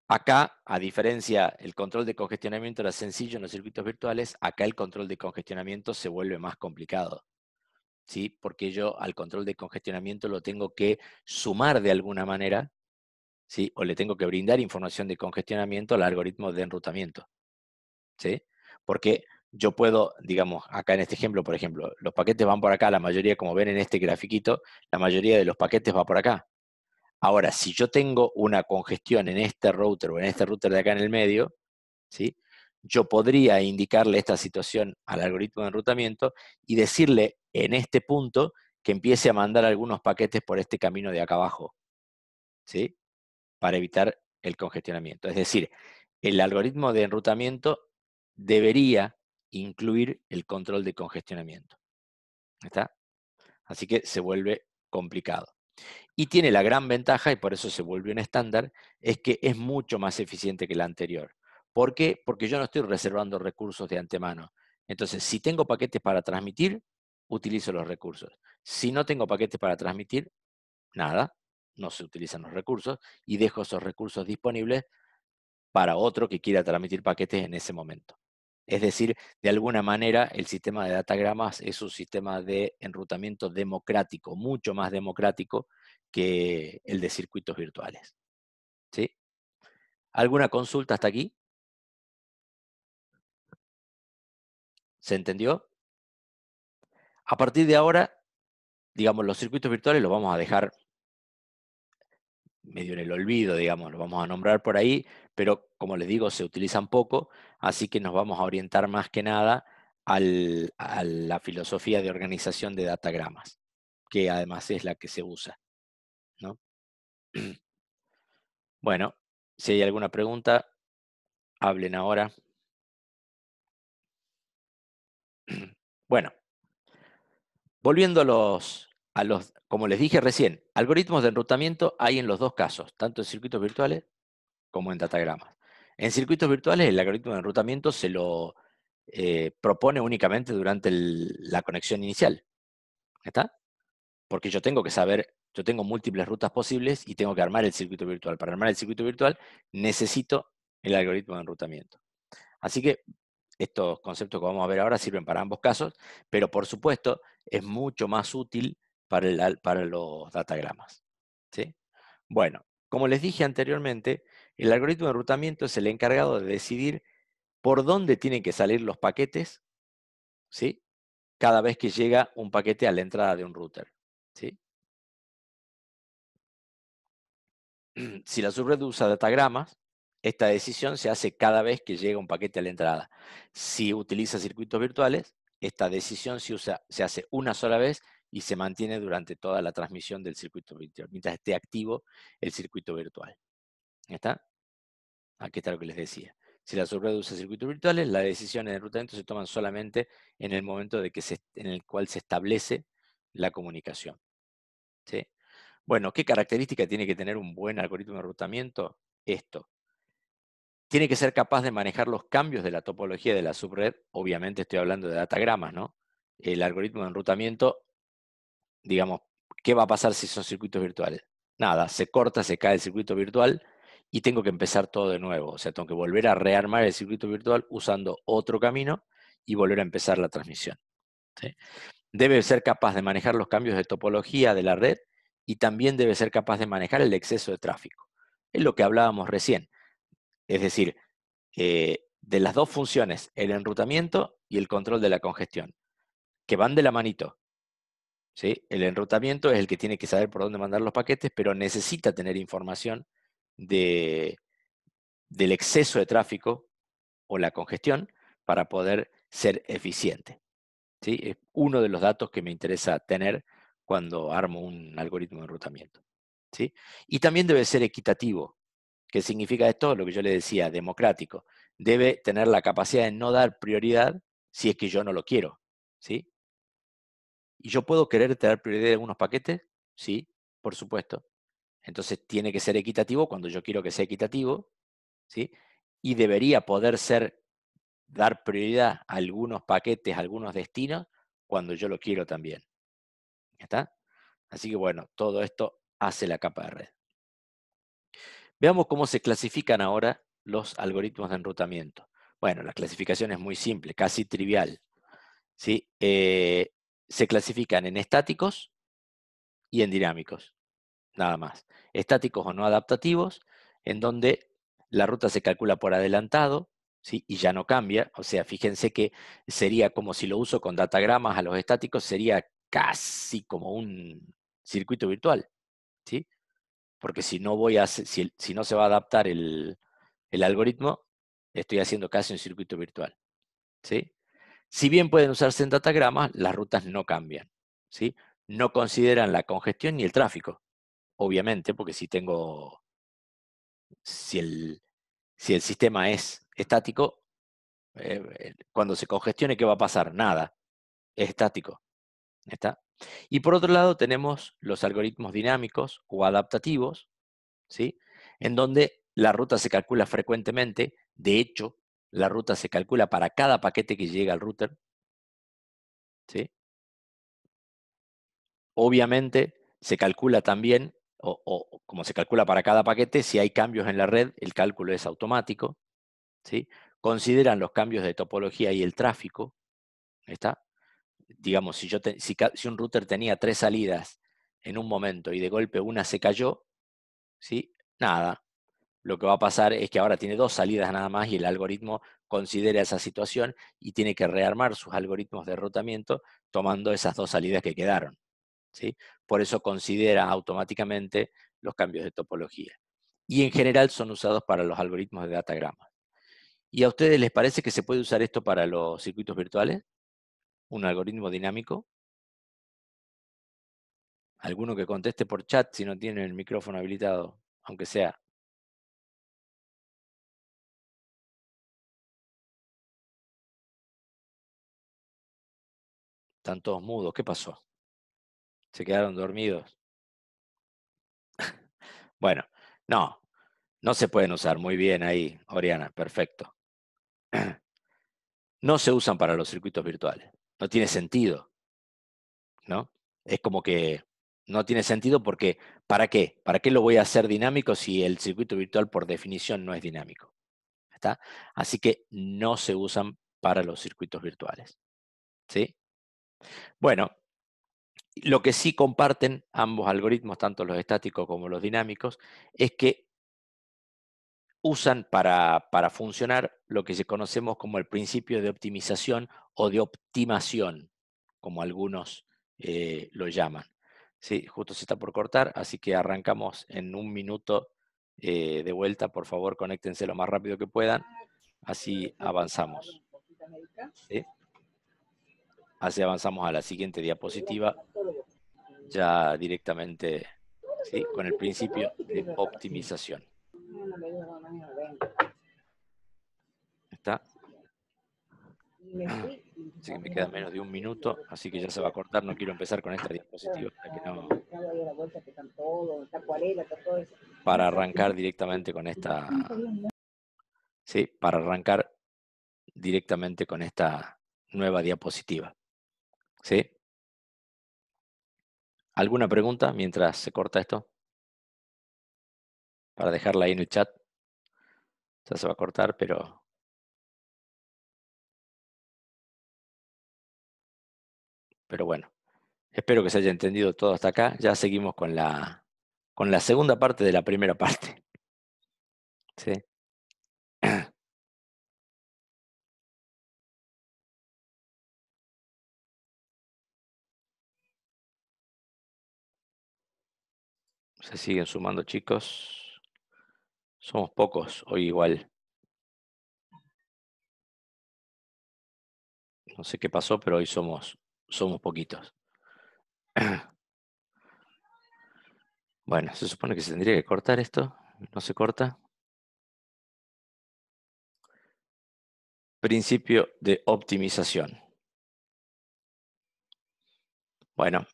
acá, a diferencia, el control de congestionamiento era sencillo en los circuitos virtuales, acá el control de congestionamiento se vuelve más complicado, ¿sí? Porque yo al control de congestionamiento lo tengo que sumar de alguna manera, ¿sí? O le tengo que brindar información de congestionamiento al algoritmo de enrutamiento, ¿sí? Porque yo puedo, digamos, acá en este ejemplo, por ejemplo, los paquetes van por acá, la mayoría, como ven en este grafiquito, la mayoría de los paquetes va por acá. Ahora, si yo tengo una congestión en este router o en este router de acá en el medio, ¿sí? Yo podría indicarle esta situación al algoritmo de enrutamiento y decirle en este punto que empiece a mandar algunos paquetes por este camino de acá abajo, ¿sí? Para evitar el congestionamiento. Es decir, el algoritmo de enrutamiento debería incluir el control de congestionamiento. ¿Está? Así que se vuelve complicado. Y tiene la gran ventaja, y por eso se volvió un estándar, es que es mucho más eficiente que la anterior. ¿Por qué? Porque yo no estoy reservando recursos de antemano. Entonces, si tengo paquetes para transmitir, utilizo los recursos. Si no tengo paquetes para transmitir, nada, no se utilizan los recursos y dejo esos recursos disponibles para otro que quiera transmitir paquetes en ese momento. Es decir, de alguna manera el sistema de datagramas es un sistema de enrutamiento democrático, mucho más democrático que el de circuitos virtuales. ¿Sí? ¿Alguna consulta hasta aquí? ¿Se entendió? A partir de ahora, digamos, los circuitos virtuales los vamos a dejar medio en el olvido, digamos, los vamos a nombrar por ahí, pero como les digo, se utilizan poco, así que nos vamos a orientar más que nada a la filosofía de organización de datagramas, que además es la que se usa, ¿no? Bueno, si hay alguna pregunta, hablen ahora. Bueno, volviendo a los, como les dije recién, algoritmos de enrutamiento hay en los dos casos, tanto en circuitos virtuales como en datagramas. En circuitos virtuales, el algoritmo de enrutamiento se lo propone únicamente durante la conexión inicial. ¿Está? Porque yo tengo que saber, yo tengo múltiples rutas posibles y tengo que armar el circuito virtual. Para armar el circuito virtual necesito el algoritmo de enrutamiento. Así que estos conceptos que vamos a ver ahora sirven para ambos casos, pero por supuesto es mucho más útil para los datagramas. ¿Sí? Bueno, como les dije anteriormente, el algoritmo de enrutamiento es el encargado de decidir por dónde tienen que salir los paquetes, ¿sí? Cada vez que llega un paquete a la entrada de un router. ¿Sí? Si la subred usa datagramas, esta decisión se hace cada vez que llega un paquete a la entrada. Si utiliza circuitos virtuales, esta decisión se hace una sola vez y se mantiene durante toda la transmisión del circuito virtual, mientras esté activo el circuito virtual. ¿Está? Aquí está lo que les decía. Si la subred usa circuitos virtuales, las decisiones de enrutamiento se toman solamente en el momento en el cual se establece la comunicación. ¿Sí? Bueno, ¿qué característica tiene que tener un buen algoritmo de enrutamiento? Esto. Tiene que ser capaz de manejar los cambios de la topología de la subred. Obviamente estoy hablando de datagramas, ¿no? El algoritmo de enrutamiento, digamos, ¿qué va a pasar si son circuitos virtuales? Nada, se corta, se cae el circuito virtual y tengo que empezar todo de nuevo. O sea, tengo que volver a rearmar el circuito virtual usando otro camino y volver a empezar la transmisión. ¿Sí? Debe ser capaz de manejar los cambios de topología de la red y también debe ser capaz de manejar el exceso de tráfico. Es lo que hablábamos recién. Es decir, de las dos funciones, el enrutamiento y el control de la congestión, que van de la manito. ¿Sí? El enrutamiento es el que tiene que saber por dónde mandar los paquetes, pero necesita tener información del exceso de tráfico o la congestión para poder ser eficiente. ¿Sí? Es uno de los datos que me interesa tener cuando armo un algoritmo de enrutamiento. ¿Sí? Y también debe ser equitativo. ¿Qué significa esto? Lo que yo le decía, democrático. Debe tener la capacidad de no dar prioridad si es que yo no lo quiero. ¿Sí? ¿Y yo puedo querer tener prioridad en algunos paquetes? Sí, por supuesto. Entonces tiene que ser equitativo cuando yo quiero que sea equitativo, ¿sí? Y debería poder dar prioridad a algunos paquetes, a algunos destinos, cuando yo lo quiero también. ¿Está? Así que bueno, todo esto hace la capa de red. Veamos cómo se clasifican ahora los algoritmos de enrutamiento. Bueno, la clasificación es muy simple, casi trivial, ¿sí? Se clasifican en estáticos y en dinámicos, nada más. Estáticos o no adaptativos, en donde la ruta se calcula por adelantado, ¿sí? Y ya no cambia. O sea, fíjense que sería como si lo uso con datagramas a los estáticos, sería casi como un circuito virtual, ¿sí? Porque si no si no se va a adaptar el algoritmo, estoy haciendo casi un circuito virtual, ¿sí? Si bien pueden usarse en datagramas, las rutas no cambian, ¿sí? No consideran la congestión ni el tráfico, obviamente, porque si el sistema es estático, cuando se congestione, ¿qué va a pasar? Nada, es estático, ¿está? Y por otro lado tenemos los algoritmos dinámicos o adaptativos, ¿sí? En donde la ruta se calcula frecuentemente. De hecho, la ruta se calcula para cada paquete que llega al router, ¿sí? Obviamente, se calcula también, o como se calcula para cada paquete, si hay cambios en la red, el cálculo es automático, ¿sí? Consideran los cambios de topología y el tráfico, ¿está? Digamos, si un router tenía 3 salidas en un momento y de golpe una se cayó, ¿sí? Nada, lo que va a pasar es que ahora tiene 2 salidas nada más y el algoritmo considera esa situación y tiene que rearmar sus algoritmos de enrutamiento tomando esas 2 salidas que quedaron, ¿sí? Por eso considera automáticamente los cambios de topología. Y en general son usados para los algoritmos de datagrama. ¿Y a ustedes les parece que se puede usar esto para los circuitos virtuales? ¿Un algoritmo dinámico? ¿Alguno que conteste por chat si no tiene el micrófono habilitado? Aunque sea. Están todos mudos. ¿Qué pasó? ¿Se quedaron dormidos? Bueno, no se pueden usar. Muy bien ahí, Oriana. Perfecto. No se usan para los circuitos virtuales. No tiene sentido, ¿no? Es como que no tiene sentido porque, ¿para qué? ¿Para qué lo voy a hacer dinámico si el circuito virtual por definición no es dinámico? ¿Está? Así que no se usan para los circuitos virtuales, ¿sí? Bueno, lo que sí comparten ambos algoritmos, tanto los estáticos como los dinámicos, es que usan para funcionar lo que conocemos como el principio de optimización o de optimación, como algunos lo llaman. Sí, justo se está por cortar, así que arrancamos en un minuto de vuelta. Por favor, conéctense lo más rápido que puedan, así avanzamos. ¿Sí? Así avanzamos a la siguiente diapositiva, ya directamente, ¿sí? Con el principio de optimización. ¿Está? Así que me queda menos de un minuto, así que ya se va a cortar. No quiero empezar con esta diapositiva para que no, para arrancar directamente con esta, sí, para arrancar directamente con esta nueva diapositiva. ¿Sí? ¿Alguna pregunta mientras se corta esto? Para dejarla ahí en el chat. Ya se va a cortar, pero bueno. Espero que se haya entendido todo hasta acá. Ya seguimos con la segunda parte de la primera parte. ¿Sí? Se siguen sumando, chicos. Somos pocos hoy igual. No sé qué pasó, pero hoy somos poquitos. Bueno, se supone que se tendría que cortar esto. No se corta. Principio de optimización. Bueno,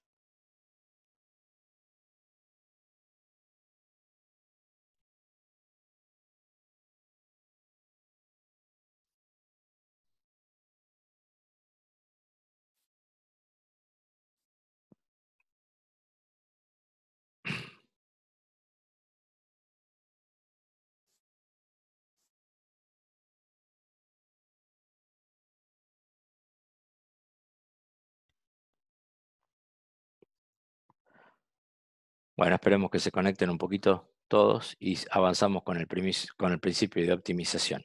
Bueno, esperemos que se conecten un poquito todos y avanzamos con el principio de optimización.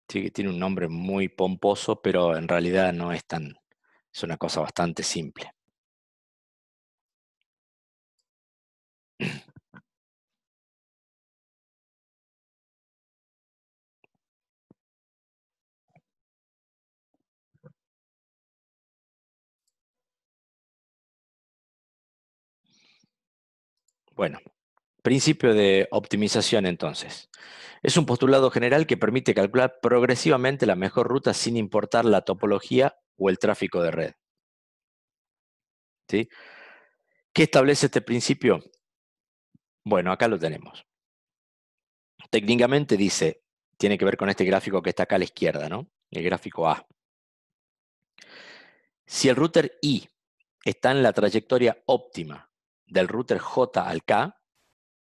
Sí, que tiene un nombre muy pomposo, pero en realidad no es tan, es una cosa bastante simple. Bueno, principio de optimización entonces. Es un postulado general que permite calcular progresivamente la mejor ruta sin importar la topología o el tráfico de red. ¿Sí? ¿Qué establece este principio? Bueno, acá lo tenemos. Técnicamente dice, tiene que ver con este gráfico que está acá a la izquierda, ¿no? El gráfico A. Si el router I está en la trayectoria óptima del router J al K,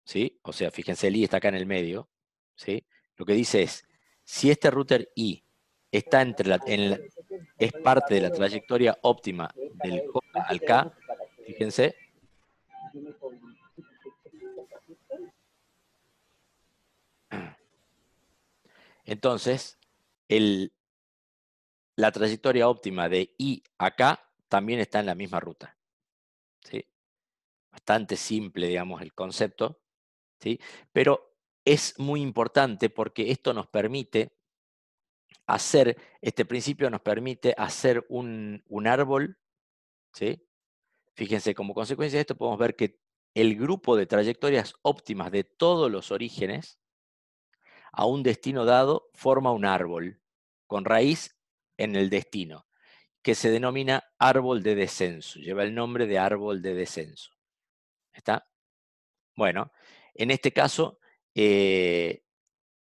¿sí? O sea, fíjense, el I está acá en el medio, ¿sí? Lo que dice es, si este router I está es parte de la trayectoria óptima del J al K, fíjense, entonces la trayectoria óptima de I a K también está en la misma ruta, ¿sí? Bastante simple, digamos, el concepto, ¿sí? Pero es muy importante porque esto nos permite este principio nos permite hacer un árbol, ¿sí? Fíjense, como consecuencia de esto podemos ver que el grupo de trayectorias óptimas de todos los orígenes a un destino dado forma un árbol con raíz en el destino, que se denomina árbol de descenso, lleva el nombre de árbol de descenso. ¿Está? Bueno, en este caso,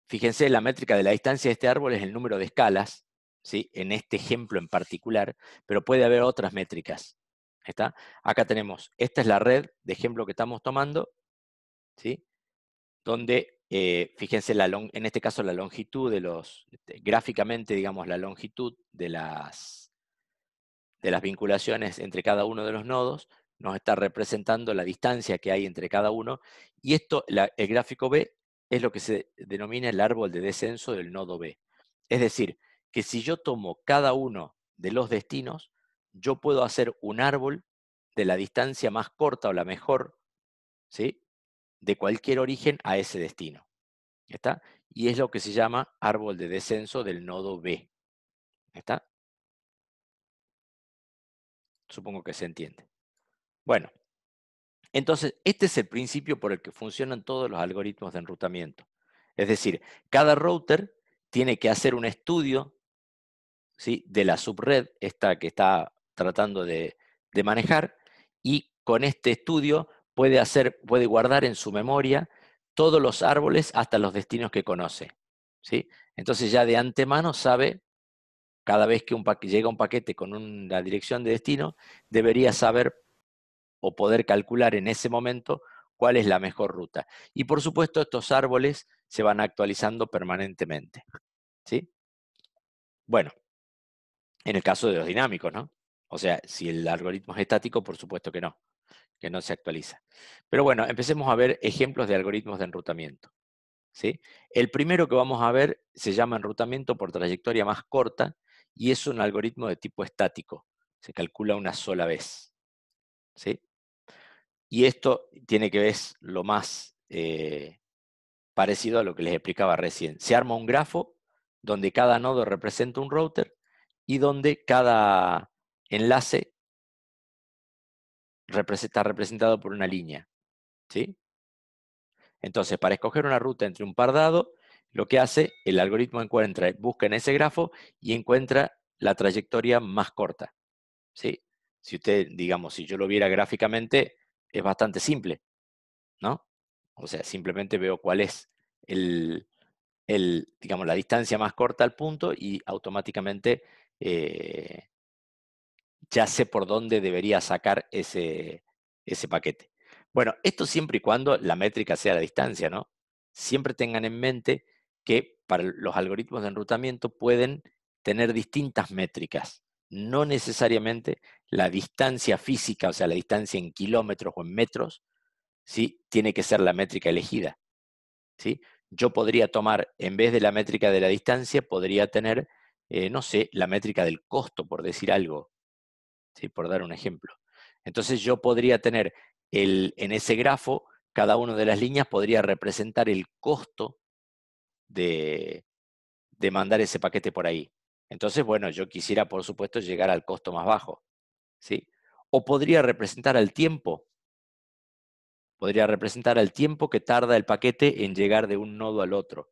fíjense, la métrica de la distancia de este árbol es el número de escalas, ¿sí? En este ejemplo en particular, pero puede haber otras métricas. ¿Está? Acá tenemos, esta es la red de ejemplo que estamos tomando, ¿sí? Donde, fíjense, en este caso la longitud gráficamente, digamos, la longitud de las vinculaciones entre cada uno de los nodos nos está representando la distancia que hay entre cada uno, y esto, el gráfico B, es lo que se denomina el árbol de descenso del nodo B. Es decir, que si yo tomo cada uno de los destinos, yo puedo hacer un árbol de la distancia más corta o la mejor, ¿sí? De cualquier origen a ese destino. ¿Está? Y es lo que se llama árbol de descenso del nodo B. ¿Está? Supongo que se entiende. Bueno, entonces este es el principio por el que funcionan todos los algoritmos de enrutamiento. Es decir, cada router tiene que hacer un estudio, ¿sí? De la subred, esta que está tratando de manejar, y con este estudio puede guardar en su memoria todos los árboles hasta los destinos que conoce, ¿sí? Entonces ya de antemano sabe, cada vez que llega un paquete con una dirección de destino, debería saber o poder calcular en ese momento cuál es la mejor ruta. Y por supuesto estos árboles se van actualizando permanentemente, ¿sí? Bueno, en el caso de los dinámicos, ¿no? O sea, si el algoritmo es estático, por supuesto que no se actualiza. Pero bueno, empecemos a ver ejemplos de algoritmos de enrutamiento, ¿sí? El primero que vamos a ver se llama enrutamiento por trayectoria más corta y es un algoritmo de tipo estático. Se calcula una sola vez, ¿sí? Y esto tiene que ver lo más parecido a lo que les explicaba recién. Se arma un grafo donde cada nodo representa un router y donde cada enlace está representado por una línea, ¿sí? Entonces, para escoger una ruta entre un par dado, lo que hace, el algoritmo busca en ese grafo y encuentra la trayectoria más corta, ¿sí? Si usted, digamos, si yo lo viera gráficamente, es bastante simple, ¿no? O sea, simplemente veo cuál es digamos, la distancia más corta al punto y automáticamente eh, ya sé por dónde debería sacar ese paquete. Bueno, esto siempre y cuando la métrica sea la distancia, ¿no? Siempre tengan en mente que para los algoritmos de enrutamiento pueden tener distintas métricas. no necesariamente la distancia física, o sea, la distancia en kilómetros o en metros, ¿sí? Tiene que ser la métrica elegida, ¿sí? Yo podría tomar, en vez de la métrica de la distancia, podría tener, no sé, la métrica del costo, por decir algo, ¿sí? Por dar un ejemplo. Entonces yo podría tener, en ese grafo, cada una de las líneas podría representar el costo de, de mandar ese paquete por ahí. Entonces, bueno, yo quisiera, por supuesto, llegar al costo más bajo, ¿sí? O podría representar al tiempo que tarda el paquete en llegar de un nodo al otro.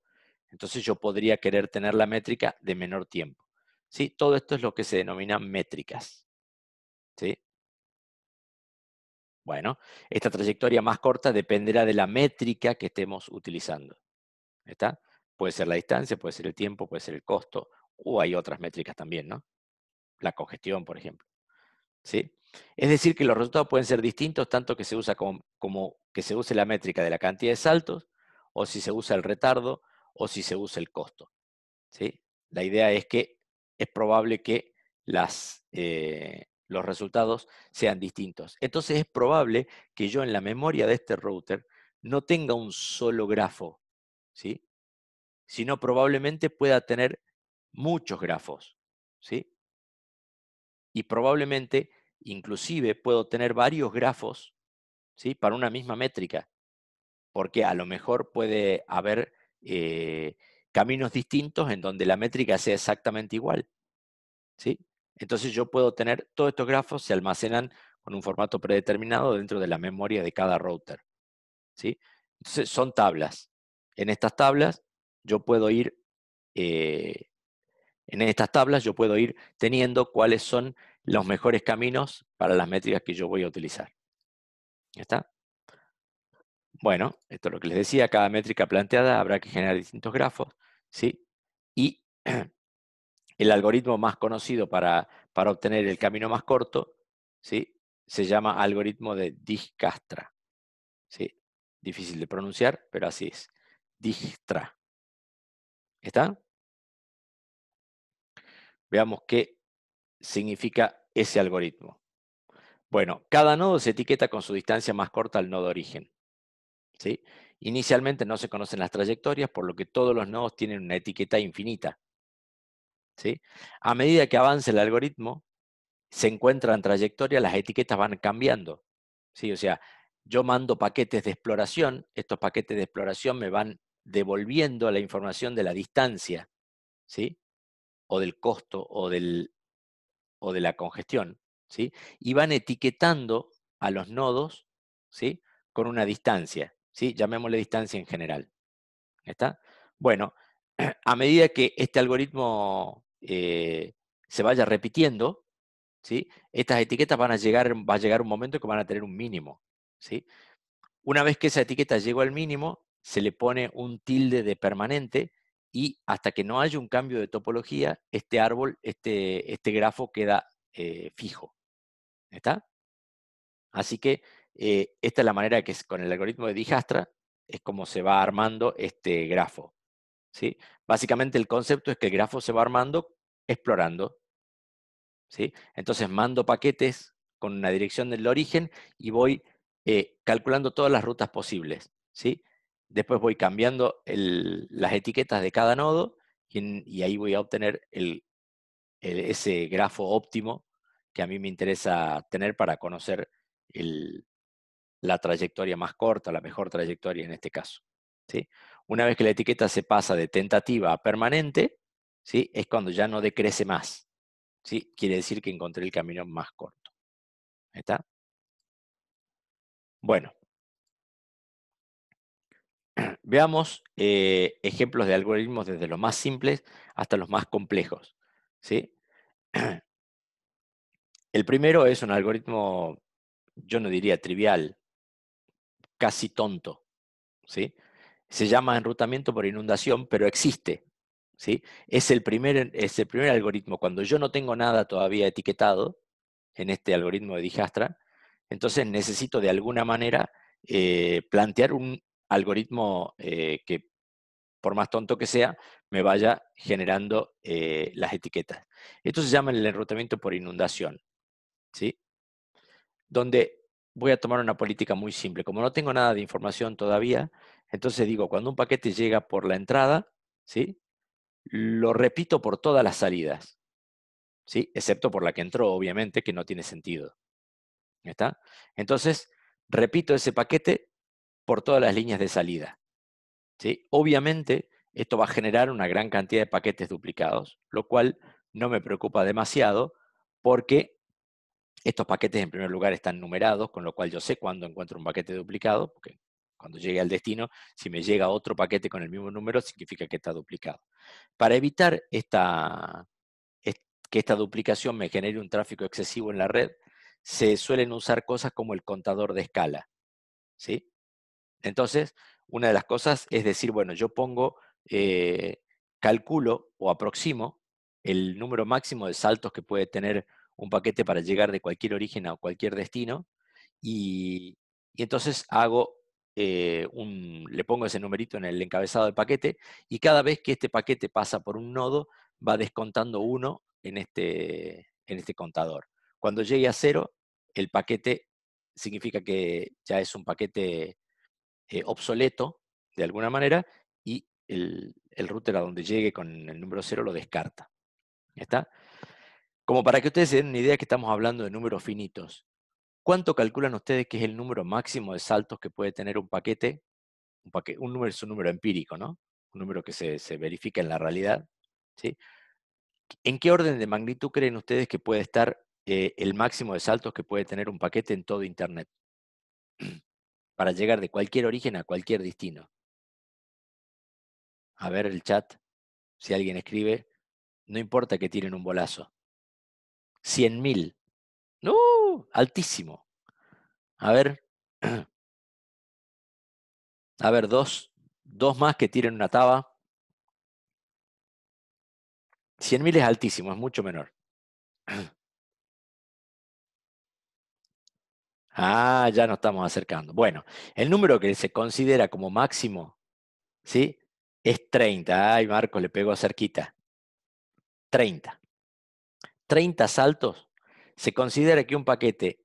Entonces yo podría querer tener la métrica de menor tiempo, ¿sí? Todo esto es lo que se denomina métricas, ¿sí? Bueno, esta trayectoria más corta dependerá de la métrica que estemos utilizando, ¿está? Puede ser la distancia, puede ser el tiempo, puede ser el costo, o hay otras métricas también, ¿no? La congestión, por ejemplo, ¿sí? Es decir, que los resultados pueden ser distintos tanto que se usa como que se use la métrica de la cantidad de saltos, o si se usa el retardo, o si se usa el costo, ¿sí? La idea es que es probable que los resultados sean distintos. Entonces es probable que yo en la memoria de este router no tenga un solo grafo, ¿sí? Sino probablemente pueda tener muchos grafos, ¿sí? Y probablemente, inclusive, puedo tener varios grafos, ¿sí? Para una misma métrica, porque a lo mejor puede haber caminos distintos en donde la métrica sea exactamente igual, ¿sí? Entonces yo puedo tener, todos estos grafos se almacenan con un formato predeterminado dentro de la memoria de cada router, ¿sí? Entonces son tablas. En estas tablas yo puedo ir eh, En estas tablas yo puedo ir teniendo cuáles son los mejores caminos para las métricas que yo voy a utilizar. ¿Está? Bueno, esto es lo que les decía, cada métrica planteada habrá que generar distintos grafos, ¿sí? Y el algoritmo más conocido para obtener el camino más corto, ¿sí? Se llama algoritmo de Dijkstra, ¿sí? Difícil de pronunciar, pero así es. Dijkstra. ¿Está? Veamos qué significa ese algoritmo. Bueno, cada nodo se etiqueta con su distancia más corta al nodo origen, ¿sí? Inicialmente no se conocen las trayectorias, por lo que todos los nodos tienen una etiqueta infinita, ¿sí? A medida que avanza el algoritmo, se encuentran trayectorias, las etiquetas van cambiando, ¿sí? O sea, yo mando paquetes de exploración, estos paquetes de exploración me van devolviendo la información de la distancia, ¿sí? O del costo o de la congestión, ¿sí? Y van etiquetando a los nodos, ¿sí? Con una distancia, ¿sí? Llamémosle distancia en general. ¿Está? Bueno, a medida que este algoritmo se vaya repitiendo, ¿sí? Estas etiquetas va a llegar un momento que van a tener un mínimo, ¿sí? Una vez que esa etiqueta llegó al mínimo, se le pone un tilde de permanente y hasta que no haya un cambio de topología, este árbol, este grafo queda fijo. ¿Está? Así que esta es la manera que con el algoritmo de Dijkstra es como se va armando este grafo, ¿sí? Básicamente el concepto es que el grafo se va armando explorando, ¿sí? Entonces mando paquetes con una dirección del origen y voy calculando todas las rutas posibles, ¿sí? Después voy cambiando las etiquetas de cada nodo y ahí voy a obtener ese grafo óptimo que a mí me interesa tener para conocer la trayectoria más corta, la mejor trayectoria en este caso, ¿sí? Una vez que la etiqueta se pasa de tentativa a permanente, ¿sí? Es cuando ya no decrece más, ¿sí? Quiere decir que encontré el camino más corto. ¿Está? Bueno, veamos ejemplos de algoritmos desde los más simples hasta los más complejos, ¿sí? El primero es un algoritmo, yo no diría trivial, casi tonto, ¿sí? Se llama enrutamiento por inundación, pero existe, ¿sí? Es el primer algoritmo. Cuando yo no tengo nada todavía etiquetado en este algoritmo de Dijkstra, entonces necesito de alguna manera plantear un algoritmo que por más tonto que sea, me vaya generando las etiquetas. Esto se llama el enrutamiento por inundación, ¿sí? Donde voy a tomar una política muy simple. Como no tengo nada de información todavía, entonces digo, cuando un paquete llega por la entrada, ¿sí? Lo repito por todas las salidas, ¿sí? Excepto por la que entró, obviamente, que no tiene sentido. ¿Está? Entonces, repito ese paquete por todas las líneas de salida, ¿sí? Obviamente, esto va a generar una gran cantidad de paquetes duplicados, lo cual no me preocupa demasiado porque estos paquetes en primer lugar están numerados, con lo cual yo sé cuándo encuentro un paquete duplicado, porque cuando llegue al destino, si me llega otro paquete con el mismo número, significa que está duplicado. Para evitar que esta duplicación me genere un tráfico excesivo en la red, se suelen usar cosas como el contador de escala, ¿sí? Entonces, una de las cosas es decir, bueno, yo pongo, calculo o aproximo el número máximo de saltos que puede tener un paquete para llegar de cualquier origen a cualquier destino, y, y entonces le pongo ese numerito en el encabezado del paquete, y cada vez que este paquete pasa por un nodo, va descontando uno en este contador. Cuando llegue a cero, el paquete significa que ya es un paquete obsoleto de alguna manera, y el router a donde llegue con el número cero lo descarta. ¿Está? Como para que ustedes se den una idea que estamos hablando de números finitos. ¿Cuánto calculan ustedes que es el número máximo de saltos que puede tener un paquete? Un número es un número empírico, ¿no? Un número que se verifica en la realidad, ¿sí? ¿En qué orden de magnitud creen ustedes que puede estar el máximo de saltos que puede tener un paquete en todo Internet para llegar de cualquier origen a cualquier destino? A ver el chat, si alguien escribe, no importa que tiren un bolazo. 100.000. ¡No! Altísimo. A ver, a ver, dos más que tiren una taba. 100.000 es altísimo, es mucho menor. Ah, ya nos estamos acercando. Bueno, el número que se considera como máximo, ¿sí? Es 30. Ay, Marco, le pegó cerquita. 30. 30 saltos. Se considera que un paquete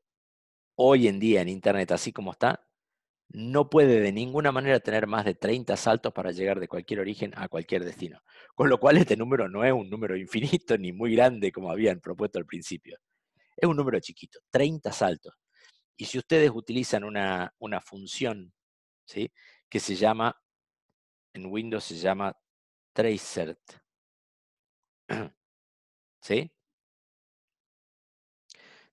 hoy en día en Internet, así como está, no puede de ninguna manera tener más de 30 saltos para llegar de cualquier origen a cualquier destino. Con lo cual este número no es un número infinito ni muy grande como habían propuesto al principio. Es un número chiquito, 30 saltos. Y si ustedes utilizan una función, ¿sí? Que se llama, en Windows se llama tracert, ¿sí?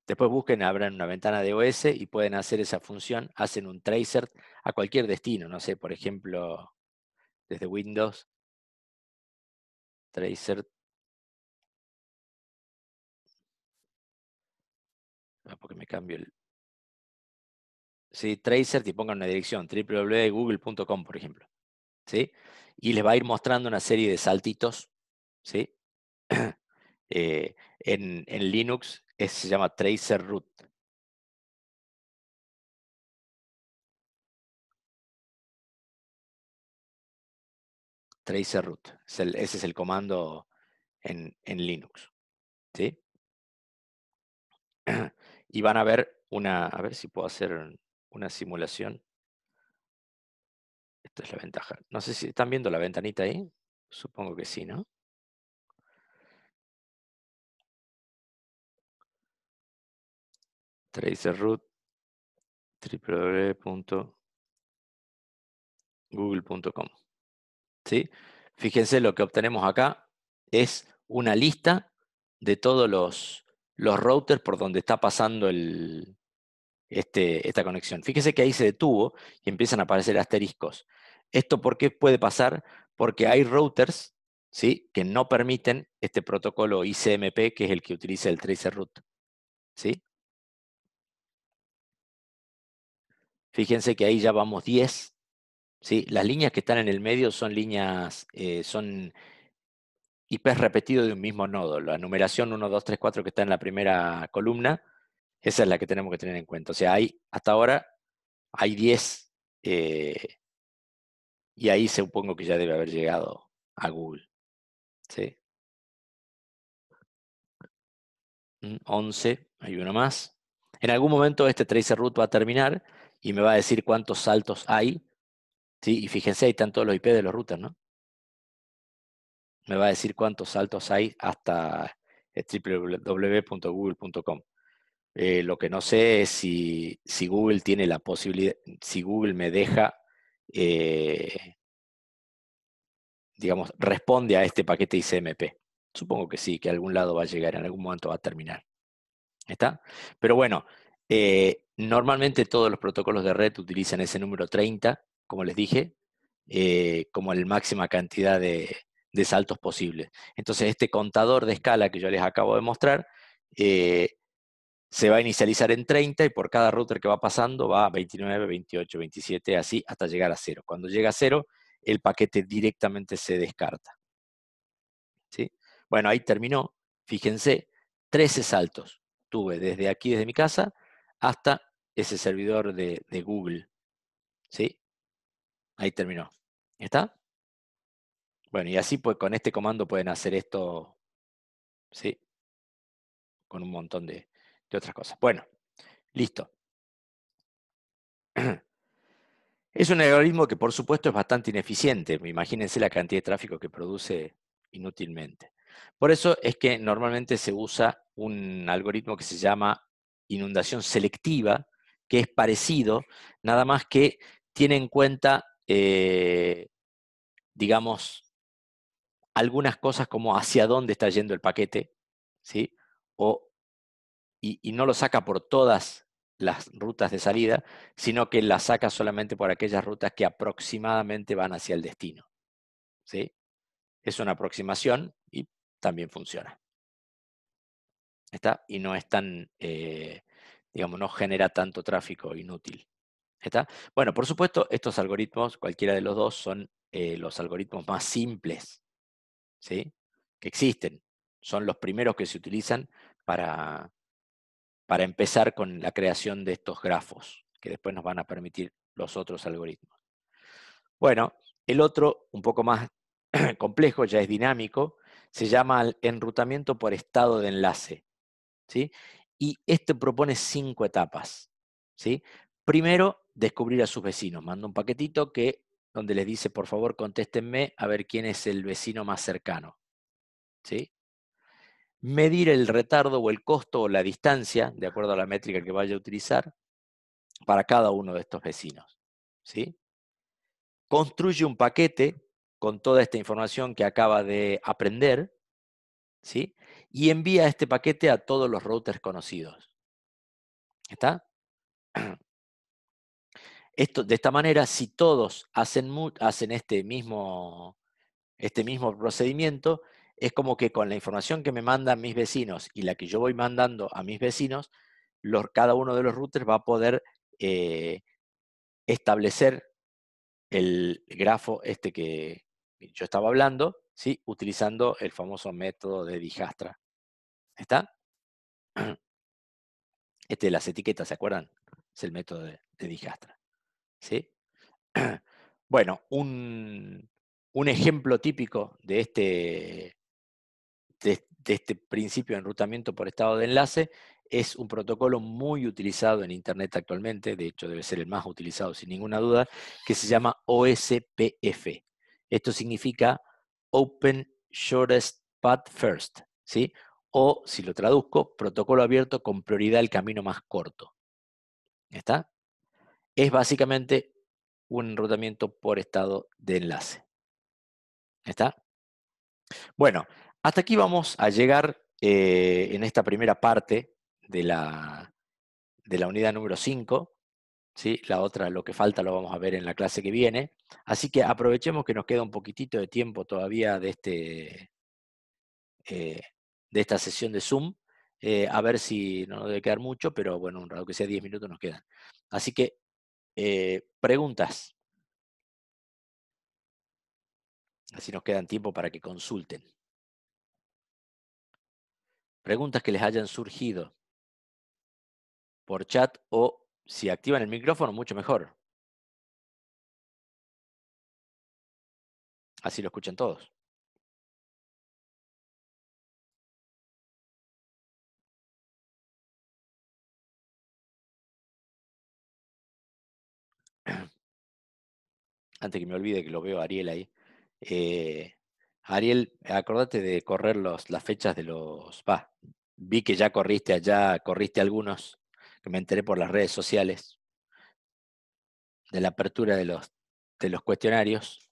Después busquen, abran una ventana de OS y pueden hacer esa función, hacen un tracer a cualquier destino, no sé, por ejemplo, desde Windows, tracer, porque me cambio el, ¿sí? Tracer y pongan una dirección, www.google.com, por ejemplo, ¿sí? Y les va a ir mostrando una serie de saltitos, ¿sí? En Linux se llama tracer root. Tracer root. Ese es el comando en Linux, ¿sí? Y van a ver a ver si puedo hacer una simulación. Esta es la ventaja. No sé si están viendo la ventanita ahí. Supongo que sí, ¿no? Tracer root www.google.com. ¿Sí? Fíjense, lo que obtenemos acá es una lista de todos los routers por donde está pasando esta conexión. Fíjese que ahí se detuvo y empiezan a aparecer asteriscos. ¿Esto por qué puede pasar? Porque hay routers, ¿sí? Que no permiten este protocolo ICMP, que es el que utiliza el tracer root, ¿sí? Fíjense que ahí ya vamos 10, ¿sí? Las líneas que están en el medio son líneas, son IPs repetidos de un mismo nodo. La numeración 1, 2, 3, 4 que está en la primera columna, esa es la que tenemos que tener en cuenta. O sea, hasta ahora hay 10 Y ahí supongo que ya debe haber llegado a Google. ¿Sí? 11, hay uno más. En algún momento este tracer root va a terminar y me va a decir cuántos saltos hay. ¿Sí? Y fíjense, ahí están todos los IP de los routers, ¿no? Me va a decir cuántos saltos hay hasta www.google.com. Lo que no sé es si Google tiene la posibilidad, si Google me deja, digamos, responde a este paquete ICMP. Supongo que sí, que a algún lado va a llegar, en algún momento va a terminar. ¿Está? Pero bueno, normalmente todos los protocolos de red utilizan ese número 30, como les dije, como la máxima cantidad de saltos posibles. Entonces, este contador de escala que yo les acabo de mostrar, se va a inicializar en 30 y por cada router que va pasando va a 29, 28, 27, así hasta llegar a 0. Cuando llega a 0, el paquete directamente se descarta. ¿Sí? Bueno, ahí terminó. Fíjense, 13 saltos tuve desde aquí, desde mi casa, hasta ese servidor de Google. ¿Sí? Ahí terminó. ¿Está? Bueno, y así pues con este comando pueden hacer esto, ¿sí? Con un montón de otras cosas. Bueno, listo. Es un algoritmo que por supuesto es bastante ineficiente. Imagínense la cantidad de tráfico que produce inútilmente. Por eso es que normalmente se usa un algoritmo que se llama inundación selectiva, que es parecido, nada más que tiene en cuenta, digamos, algunas cosas como hacia dónde está yendo el paquete, ¿sí? O y no lo saca por todas las rutas de salida, sino que la saca solamente por aquellas rutas que aproximadamente van hacia el destino. ¿Sí? Es una aproximación y también funciona. ¿Está? Y no es tan, digamos, no genera tanto tráfico inútil. ¿Está? Bueno, por supuesto, estos algoritmos, cualquiera de los dos, son los algoritmos más simples, ¿sí? Que existen. Son los primeros que se utilizan para, para empezar con la creación de estos grafos, que después nos van a permitir los otros algoritmos. Bueno, el otro, un poco más complejo, ya es dinámico, se llama el enrutamiento por estado de enlace, ¿sí? Y este propone 5 etapas, ¿sí? Primero, descubrir a sus vecinos. Manda un paquetito donde les dice, por favor, contéstenme a ver quién es el vecino más cercano, ¿sí? Medir el retardo o el costo o la distancia, de acuerdo a la métrica que vaya a utilizar, para cada uno de estos vecinos. ¿Sí? Construye un paquete con toda esta información que acaba de aprender, ¿sí? Y envía este paquete a todos los routers conocidos. ¿Está? De esta manera, si todos hacen este mismo procedimiento, es como que con la información que me mandan mis vecinos y la que yo voy mandando a mis vecinos, cada uno de los routers va a poder establecer el grafo este que yo estaba hablando, ¿sí? Utilizando el famoso método de Dijkstra. ¿Está? Este de las etiquetas, ¿se acuerdan? Es el método de Dijkstra. ¿Sí? Bueno, un ejemplo típico de este principio de enrutamiento por estado de enlace es un protocolo muy utilizado en Internet actualmente, de hecho debe ser el más utilizado sin ninguna duda, que se llama OSPF. Esto significa Open Shortest Path First, ¿sí? O, si lo traduzco, protocolo abierto con prioridad al camino más corto. ¿Está? Es básicamente un enrutamiento por estado de enlace. ¿Está? Bueno, hasta aquí vamos a llegar en esta primera parte de la unidad número 5. ¿Sí? La otra, lo que falta, lo vamos a ver en la clase que viene. Así que aprovechemos que nos queda un poquitito de tiempo todavía eh, de esta sesión de Zoom. A ver si no nos debe quedar mucho, pero bueno, aunque sea 10 minutos nos quedan. Así que, preguntas. Así nos quedan tiempo para que consulten. Preguntas que les hayan surgido por chat o si activan el micrófono, mucho mejor. Así lo escuchan todos. Antes que me olvide que lo veo a Ariel ahí. Eh, Ariel, acordate de correr las fechas de los... Vi que ya corriste allá, corriste algunos, que me enteré por las redes sociales, de la apertura de los cuestionarios.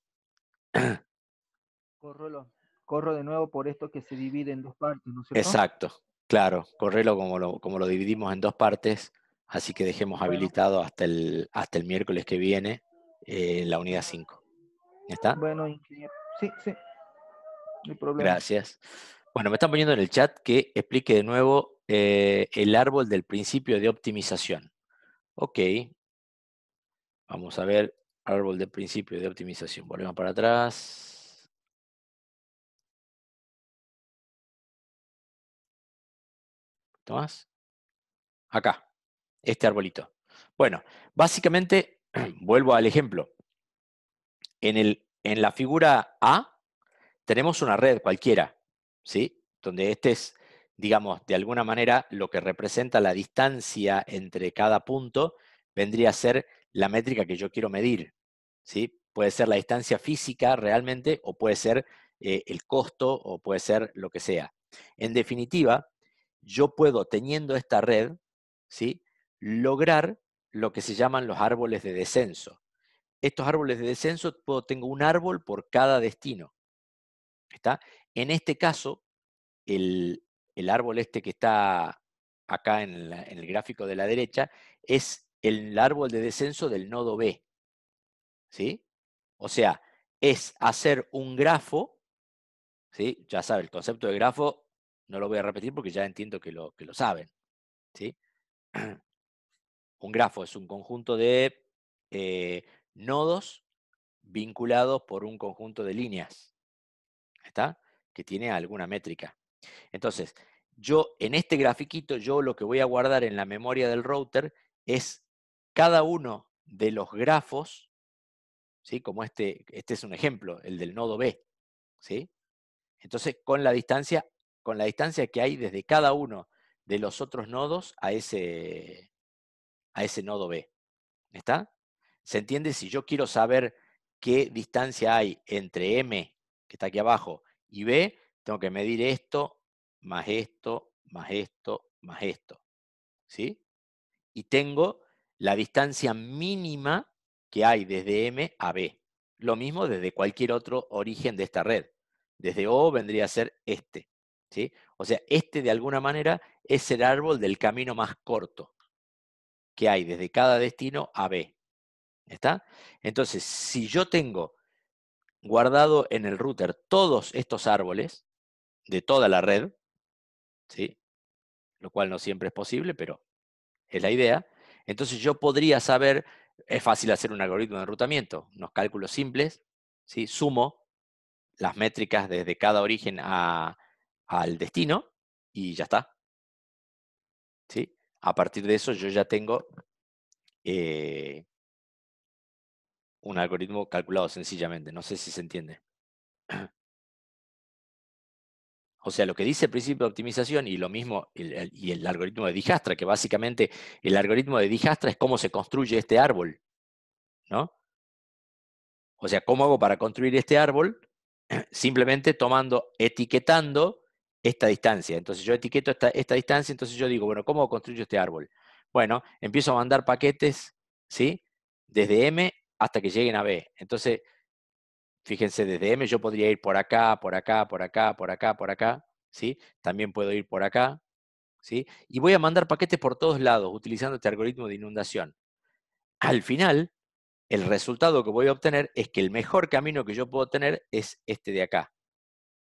Corro, corro de nuevo por esto que se divide en dos partes, ¿no es cierto? Exacto, claro, correlo como lo dividimos en dos partes, así que dejemos Bueno, habilitado hasta el miércoles que viene la unidad 5. ¿Ya está? bueno, ingeniero. Sí, sí, no hay problema. Gracias. Bueno, me están poniendo en el chat que explique de nuevo el árbol del principio de optimización. Ok, vamos a ver árbol del principio de optimización. Volvemos para atrás. Tomás. Acá, este arbolito. Bueno, básicamente, vuelvo al ejemplo. En la figura A tenemos una red cualquiera, ¿sí? Donde este es, digamos, de alguna manera lo que representa la distancia entre cada punto vendría a ser la métrica que yo quiero medir, ¿sí? Puede ser la distancia física realmente o puede ser el costo o puede ser lo que sea. En definitiva, yo puedo, teniendo esta red, ¿sí? Lograr lo que se llaman los árboles de descenso. Estos árboles de descenso, tengo un árbol por cada destino. ¿Está? En este caso, el, el árbol este que está acá en el gráfico de la derecha es el árbol de descenso del nodo B. ¿Sí? O sea, es hacer un grafo, ¿sí? Ya sabe, el concepto de grafo no lo voy a repetir porque ya entiendo que lo saben. ¿Sí? Un grafo es un conjunto de nodos vinculados por un conjunto de líneas. ¿Está? Que tiene alguna métrica. Entonces, yo en este grafiquito, yo lo que voy a guardar en la memoria del router es cada uno de los grafos, ¿sí? Como este es un ejemplo, el del nodo B, ¿sí? Entonces, con la distancia que hay desde cada uno de los otros nodos a ese nodo B. ¿Está? ¿Se entiende? Si yo quiero saber qué distancia hay entre M, que está aquí abajo, y B, tengo que medir esto, más esto, más esto, más esto. ¿Sí? Y tengo la distancia mínima que hay desde M a B. Lo mismo desde cualquier otro origen de esta red. Desde O vendría a ser este. ¿Sí? O sea, este de alguna manera es el árbol del camino más corto que hay desde cada destino a B. ¿Está? Entonces, si yo tengo guardado en el router todos estos árboles de toda la red, ¿sí? Lo cual no siempre es posible, pero es la idea, entonces yo podría saber, es fácil hacer un algoritmo de enrutamiento, unos cálculos simples, ¿sí? Sumo las métricas desde cada origen al destino y ya está. ¿Sí? A partir de eso yo ya tengo eh, un algoritmo calculado sencillamente, no sé si se entiende. O sea, lo que dice el principio de optimización y lo mismo y el algoritmo de Dijkstra, que básicamente el algoritmo de Dijkstra es cómo se construye este árbol, ¿no? O sea, ¿cómo hago para construir este árbol? Simplemente etiquetando esta distancia. Entonces yo etiqueto esta distancia, entonces yo digo, bueno, ¿cómo construyo este árbol? Bueno, empiezo a mandar paquetes, ¿sí? Desde M hasta que lleguen a B. Entonces, fíjense, desde M yo podría ir por acá, por acá, por acá, por acá, por acá, ¿sí? También puedo ir por acá, ¿sí? Y voy a mandar paquetes por todos lados utilizando este algoritmo de inundación. Al final, el resultado que voy a obtener es que el mejor camino que yo puedo tener es este de acá,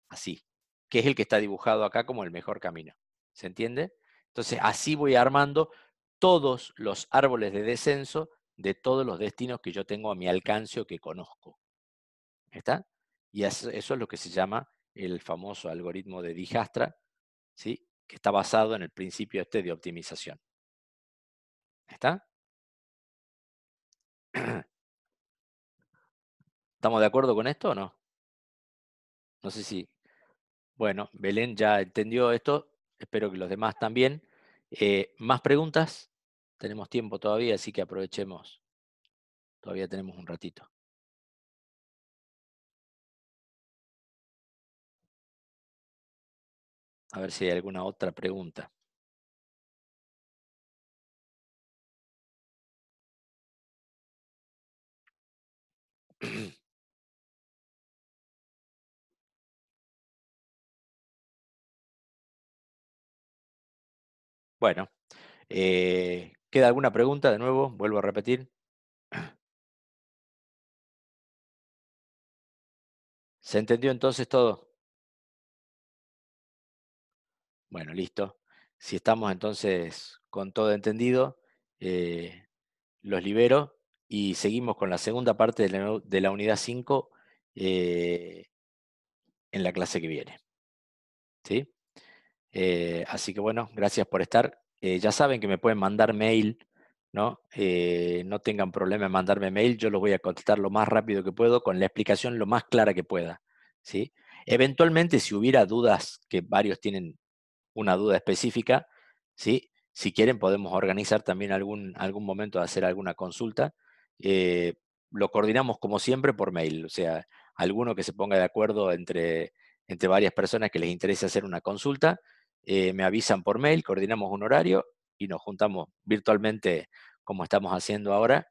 así, que es el que está dibujado acá como el mejor camino. ¿Se entiende? Entonces, así voy armando todos los árboles de descenso de todos los destinos que yo tengo a mi alcance o que conozco. ¿Está? Y eso es lo que se llama el famoso algoritmo de Dijkstra, ¿sí? Que está basado en el principio este de optimización. ¿Está? ¿Estamos de acuerdo con esto o no? No sé si, bueno, Belén ya entendió esto, espero que los demás también. ¿Más preguntas? Tenemos tiempo todavía, así que aprovechemos. Todavía tenemos un ratito. A ver si hay alguna otra pregunta. Bueno, ¿queda alguna pregunta de nuevo? Vuelvo a repetir. ¿Se entendió entonces todo? Bueno, listo. Si estamos entonces con todo entendido, eh, los libero y seguimos con la segunda parte de la unidad 5 en la clase que viene. ¿Sí? Así que bueno, gracias por estar. Ya saben que me pueden mandar mail, ¿no? No tengan problema en mandarme mail, yo los voy a contestar lo más rápido que puedo, con la explicación lo más clara que pueda, ¿sí? Eventualmente, si hubiera dudas, que varios tienen una duda específica, ¿sí? Si quieren podemos organizar también algún momento de hacer alguna consulta. Eh, lo coordinamos como siempre por mail, o sea, alguno que se ponga de acuerdo entre varias personas que les interese hacer una consulta, me avisan por mail, coordinamos un horario y nos juntamos virtualmente como estamos haciendo ahora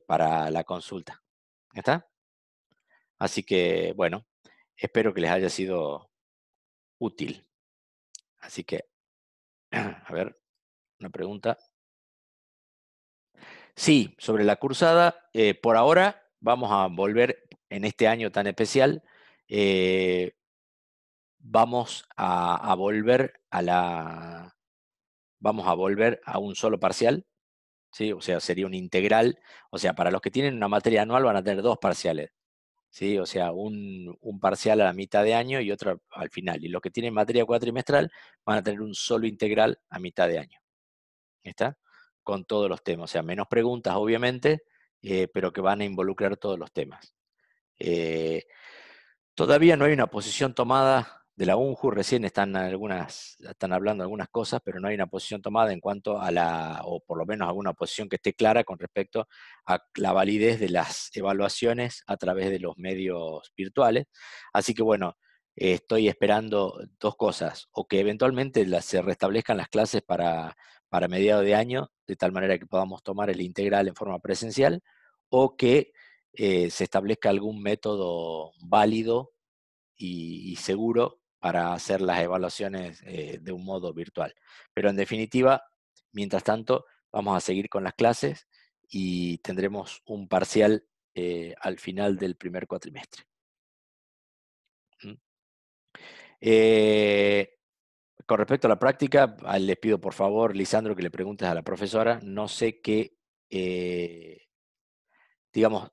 para la consulta. ¿Está? Así que, bueno, espero que les haya sido útil. Así que, a ver, una pregunta. Sí, sobre la cursada, por ahora vamos a volver en este año tan especial, eh, vamos a volver vamos a volver a un solo parcial, ¿sí? O sea, sería un integral. O sea, para los que tienen una materia anual van a tener dos parciales, ¿sí? O sea, un parcial a la mitad de año y otro al final. Y los que tienen materia cuatrimestral van a tener un solo integral a mitad de año. ¿Está? Con todos los temas. O sea, menos preguntas, obviamente, pero que van a involucrar todos los temas. Eh, Todavía no hay una posición tomada de la UNJU, recién están hablando algunas cosas, pero no hay una posición tomada en cuanto a o por lo menos alguna posición que esté clara con respecto a la validez de las evaluaciones a través de los medios virtuales. Así que bueno, estoy esperando dos cosas, o que eventualmente se restablezcan las clases para mediados de año, de tal manera que podamos tomar el integral en forma presencial, o que se establezca algún método válido y seguro para hacer las evaluaciones de un modo virtual. Pero en definitiva, mientras tanto, vamos a seguir con las clases y tendremos un parcial al final del primer cuatrimestre. ¿Mm? Eh, con respecto a la práctica, les pido por favor, Lisandro, que le preguntes a la profesora. No sé qué, digamos,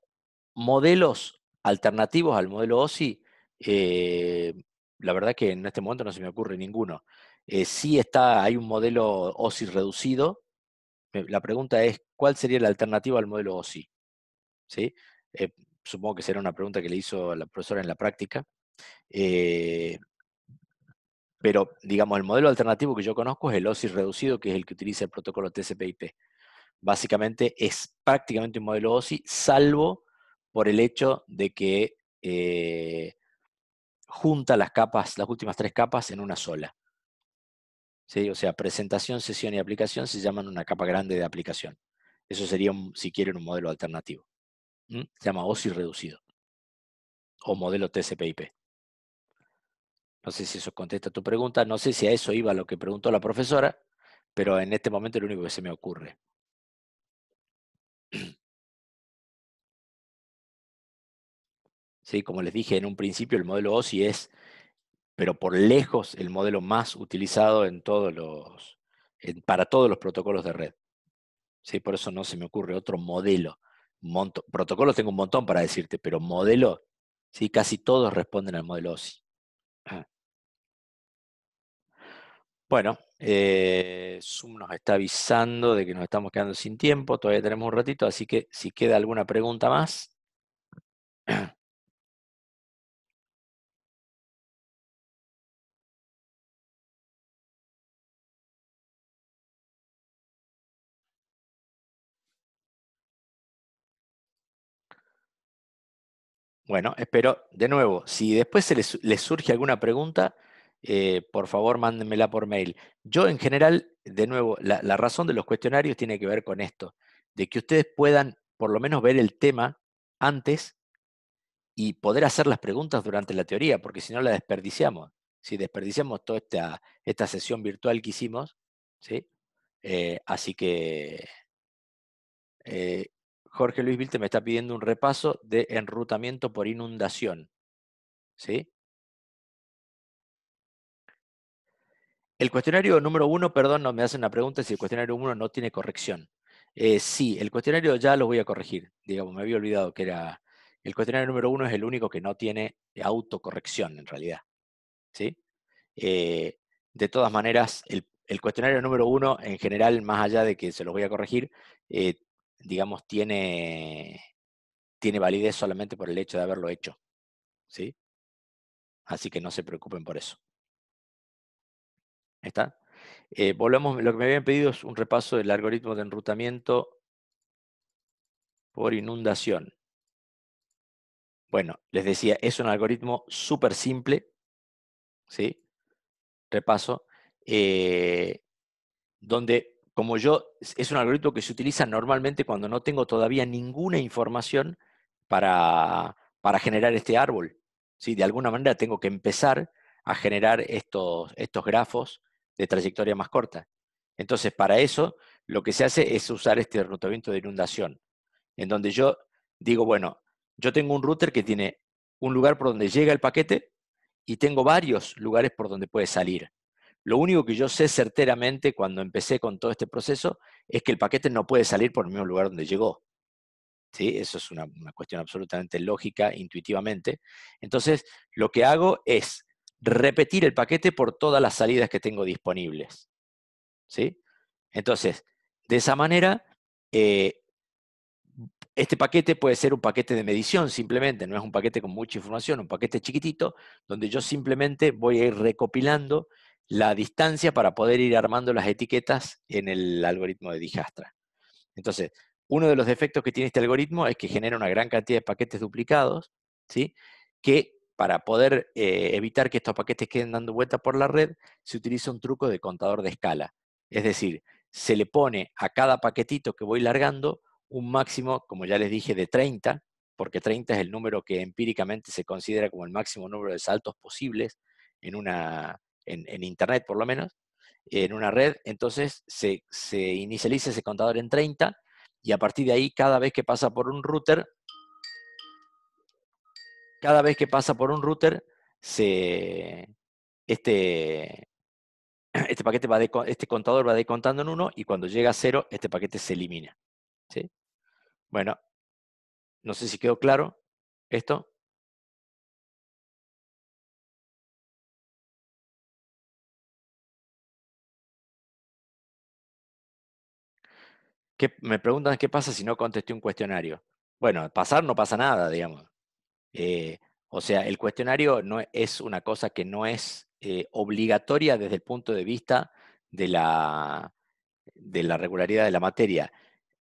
modelos alternativos al modelo OSI, eh, la verdad que en este momento no se me ocurre ninguno. Sí hay un modelo OSI reducido. La pregunta es, ¿cuál sería la alternativa al modelo OSI? ¿Sí? Eh, Supongo que será una pregunta que le hizo la profesora en la práctica. Eh, pero, digamos, el modelo alternativo que yo conozco es el OSI reducido, que es el que utiliza el protocolo TCP/IP. Básicamente es prácticamente un modelo OSI, salvo por el hecho de que junta las capas, las últimas tres capas en una sola. ¿Sí? O sea, presentación, sesión y aplicación se llaman una capa grande de aplicación. Eso sería, si quieren, un modelo alternativo. Se llama OSI reducido o modelo TCP/IP. No sé si eso contesta tu pregunta, no sé si a eso iba lo que preguntó la profesora, pero en este momento es lo único que se me ocurre. ¿Sí? Como les dije en un principio, el modelo OSI es, pero por lejos, el modelo más utilizado para todos los protocolos de red. ¿Sí? Por eso no se me ocurre otro modelo. Protocolos tengo un montón para decirte, pero modelo, ¿sí? Casi todos responden al modelo OSI. Ah. Bueno, Zoom nos está avisando de que nos estamos quedando sin tiempo, todavía tenemos un ratito, así que si queda alguna pregunta más. Bueno, espero, de nuevo, si después les surge alguna pregunta, por favor mándenmela por mail. Yo en general, de nuevo, la razón de los cuestionarios tiene que ver con esto, de que ustedes puedan por lo menos ver el tema antes y poder hacer las preguntas durante la teoría, porque si no la desperdiciamos. Si desperdiciamos toda esta sesión virtual que hicimos, ¿sí? Así que eh, Jorge Luis Vilte me está pidiendo un repaso de enrutamiento por inundación, ¿sí? El cuestionario número 1, perdón, no me hacen una pregunta si el cuestionario 1 no tiene corrección. Sí, el cuestionario ya lo voy a corregir. Digamos, me había olvidado que era. El cuestionario número 1 es el único que no tiene autocorrección en realidad. ¿Sí? Eh, de todas maneras, el cuestionario número 1, en general, más allá de que se los voy a corregir, digamos, tiene validez solamente por el hecho de haberlo hecho. ¿Sí? Así que no se preocupen por eso. ¿Está? Volvemos, lo que me habían pedido es un repaso del algoritmo de enrutamiento por inundación. Bueno, les decía, es un algoritmo súper simple, ¿sí? Repaso, donde, como yo, es un algoritmo que se utiliza normalmente cuando no tengo todavía ninguna información para generar este árbol, ¿sí? De alguna manera tengo que empezar a generar estos grafos de trayectoria más corta. Entonces, para eso, lo que se hace es usar este enrutamiento de inundación, en donde yo digo, bueno, yo tengo un router que tiene un lugar por donde llega el paquete y tengo varios lugares por donde puede salir. Lo único que yo sé certeramente cuando empecé con todo este proceso es que el paquete no puede salir por el mismo lugar donde llegó. ¿Sí? Eso es una cuestión absolutamente lógica, intuitivamente. Entonces, lo que hago es repetir el paquete por todas las salidas que tengo disponibles. ¿Sí? Entonces, de esa manera, eh, este paquete puede ser un paquete de medición simplemente, no es un paquete con mucha información, un paquete chiquitito, donde yo simplemente voy a ir recopilando la distancia para poder ir armando las etiquetas en el algoritmo de Dijkstra. Entonces, uno de los defectos que tiene este algoritmo es que genera una gran cantidad de paquetes duplicados, ¿sí? Que para poder evitar que estos paquetes queden dando vuelta por la red, se utiliza un truco de contador de escala. Es decir, se le pone a cada paquetito que voy largando un máximo, como ya les dije, de 30, porque 30 es el número que empíricamente se considera como el máximo número de saltos posibles en Internet, por lo menos, en una red. Entonces se inicializa ese contador en 30 y a partir de ahí, cada vez que pasa por un router, cada vez que pasa por un router, este, este paquete este contador va decontando en 1 y cuando llega a 0, este paquete se elimina. ¿Sí? Bueno, no sé si quedó claro esto. Me preguntan qué pasa si no contesté un cuestionario. Bueno, pasar no pasa nada, digamos. Eh, o sea, el cuestionario no es una cosa que no es obligatoria desde el punto de vista de la regularidad de la materia.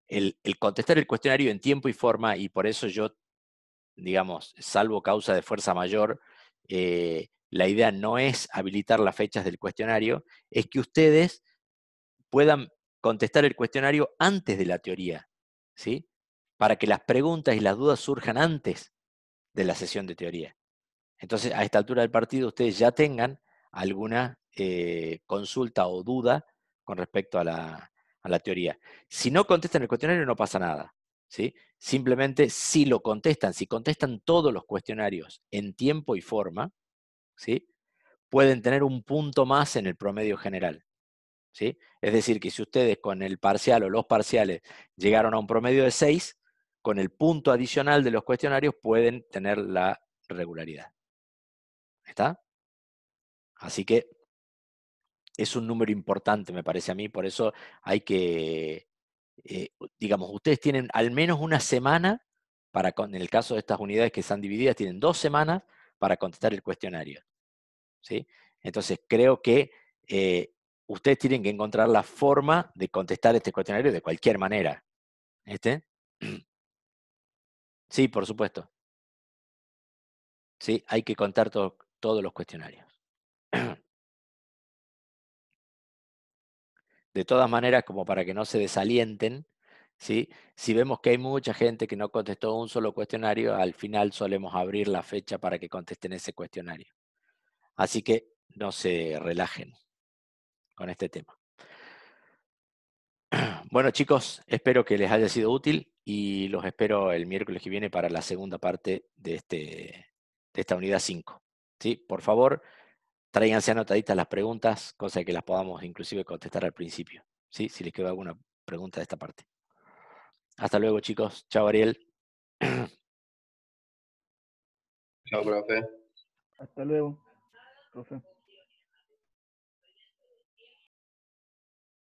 El contestar el cuestionario en tiempo y forma, y por eso yo, digamos, salvo causa de fuerza mayor, la idea no es habilitar las fechas del cuestionario, es que ustedes puedan contestar el cuestionario antes de la teoría, ¿sí? Para que las preguntas y las dudas surjan antes de la sesión de teoría. Entonces, a esta altura del partido, ustedes ya tengan alguna consulta o duda con respecto a la teoría. Si no contestan el cuestionario, no pasa nada. ¿Sí? Simplemente si lo contestan, si contestan todos los cuestionarios en tiempo y forma, ¿sí? Pueden tener un punto más en el promedio general. ¿Sí? Es decir, que si ustedes con el parcial o los parciales llegaron a un promedio de 6, con el punto adicional de los cuestionarios pueden tener la regularidad. ¿Está? Así que es un número importante, me parece a mí, por eso hay que, digamos, ustedes tienen al menos una semana en el caso de estas unidades que están divididas, tienen 2 semanas para contestar el cuestionario. ¿Sí? Entonces, creo que ustedes tienen que encontrar la forma de contestar este cuestionario de cualquier manera. ¿Este? Sí, por supuesto. ¿sí? Hay que contar todos los cuestionarios. De todas maneras, como para que no se desalienten, ¿sí? Si vemos que hay mucha gente que no contestó un solo cuestionario, al final solemos abrir la fecha para que contesten ese cuestionario. Así que no se relajen con este tema. Bueno, chicos, espero que les haya sido útil y los espero el miércoles que viene para la segunda parte de esta unidad 5. ¿Sí? Por favor, tráiganse anotaditas las preguntas, cosa que las podamos inclusive contestar al principio. ¿Sí? Si les quedó alguna pregunta de esta parte. Hasta luego, chicos. Chao, Ariel. Chao, profe. Hasta luego, profe.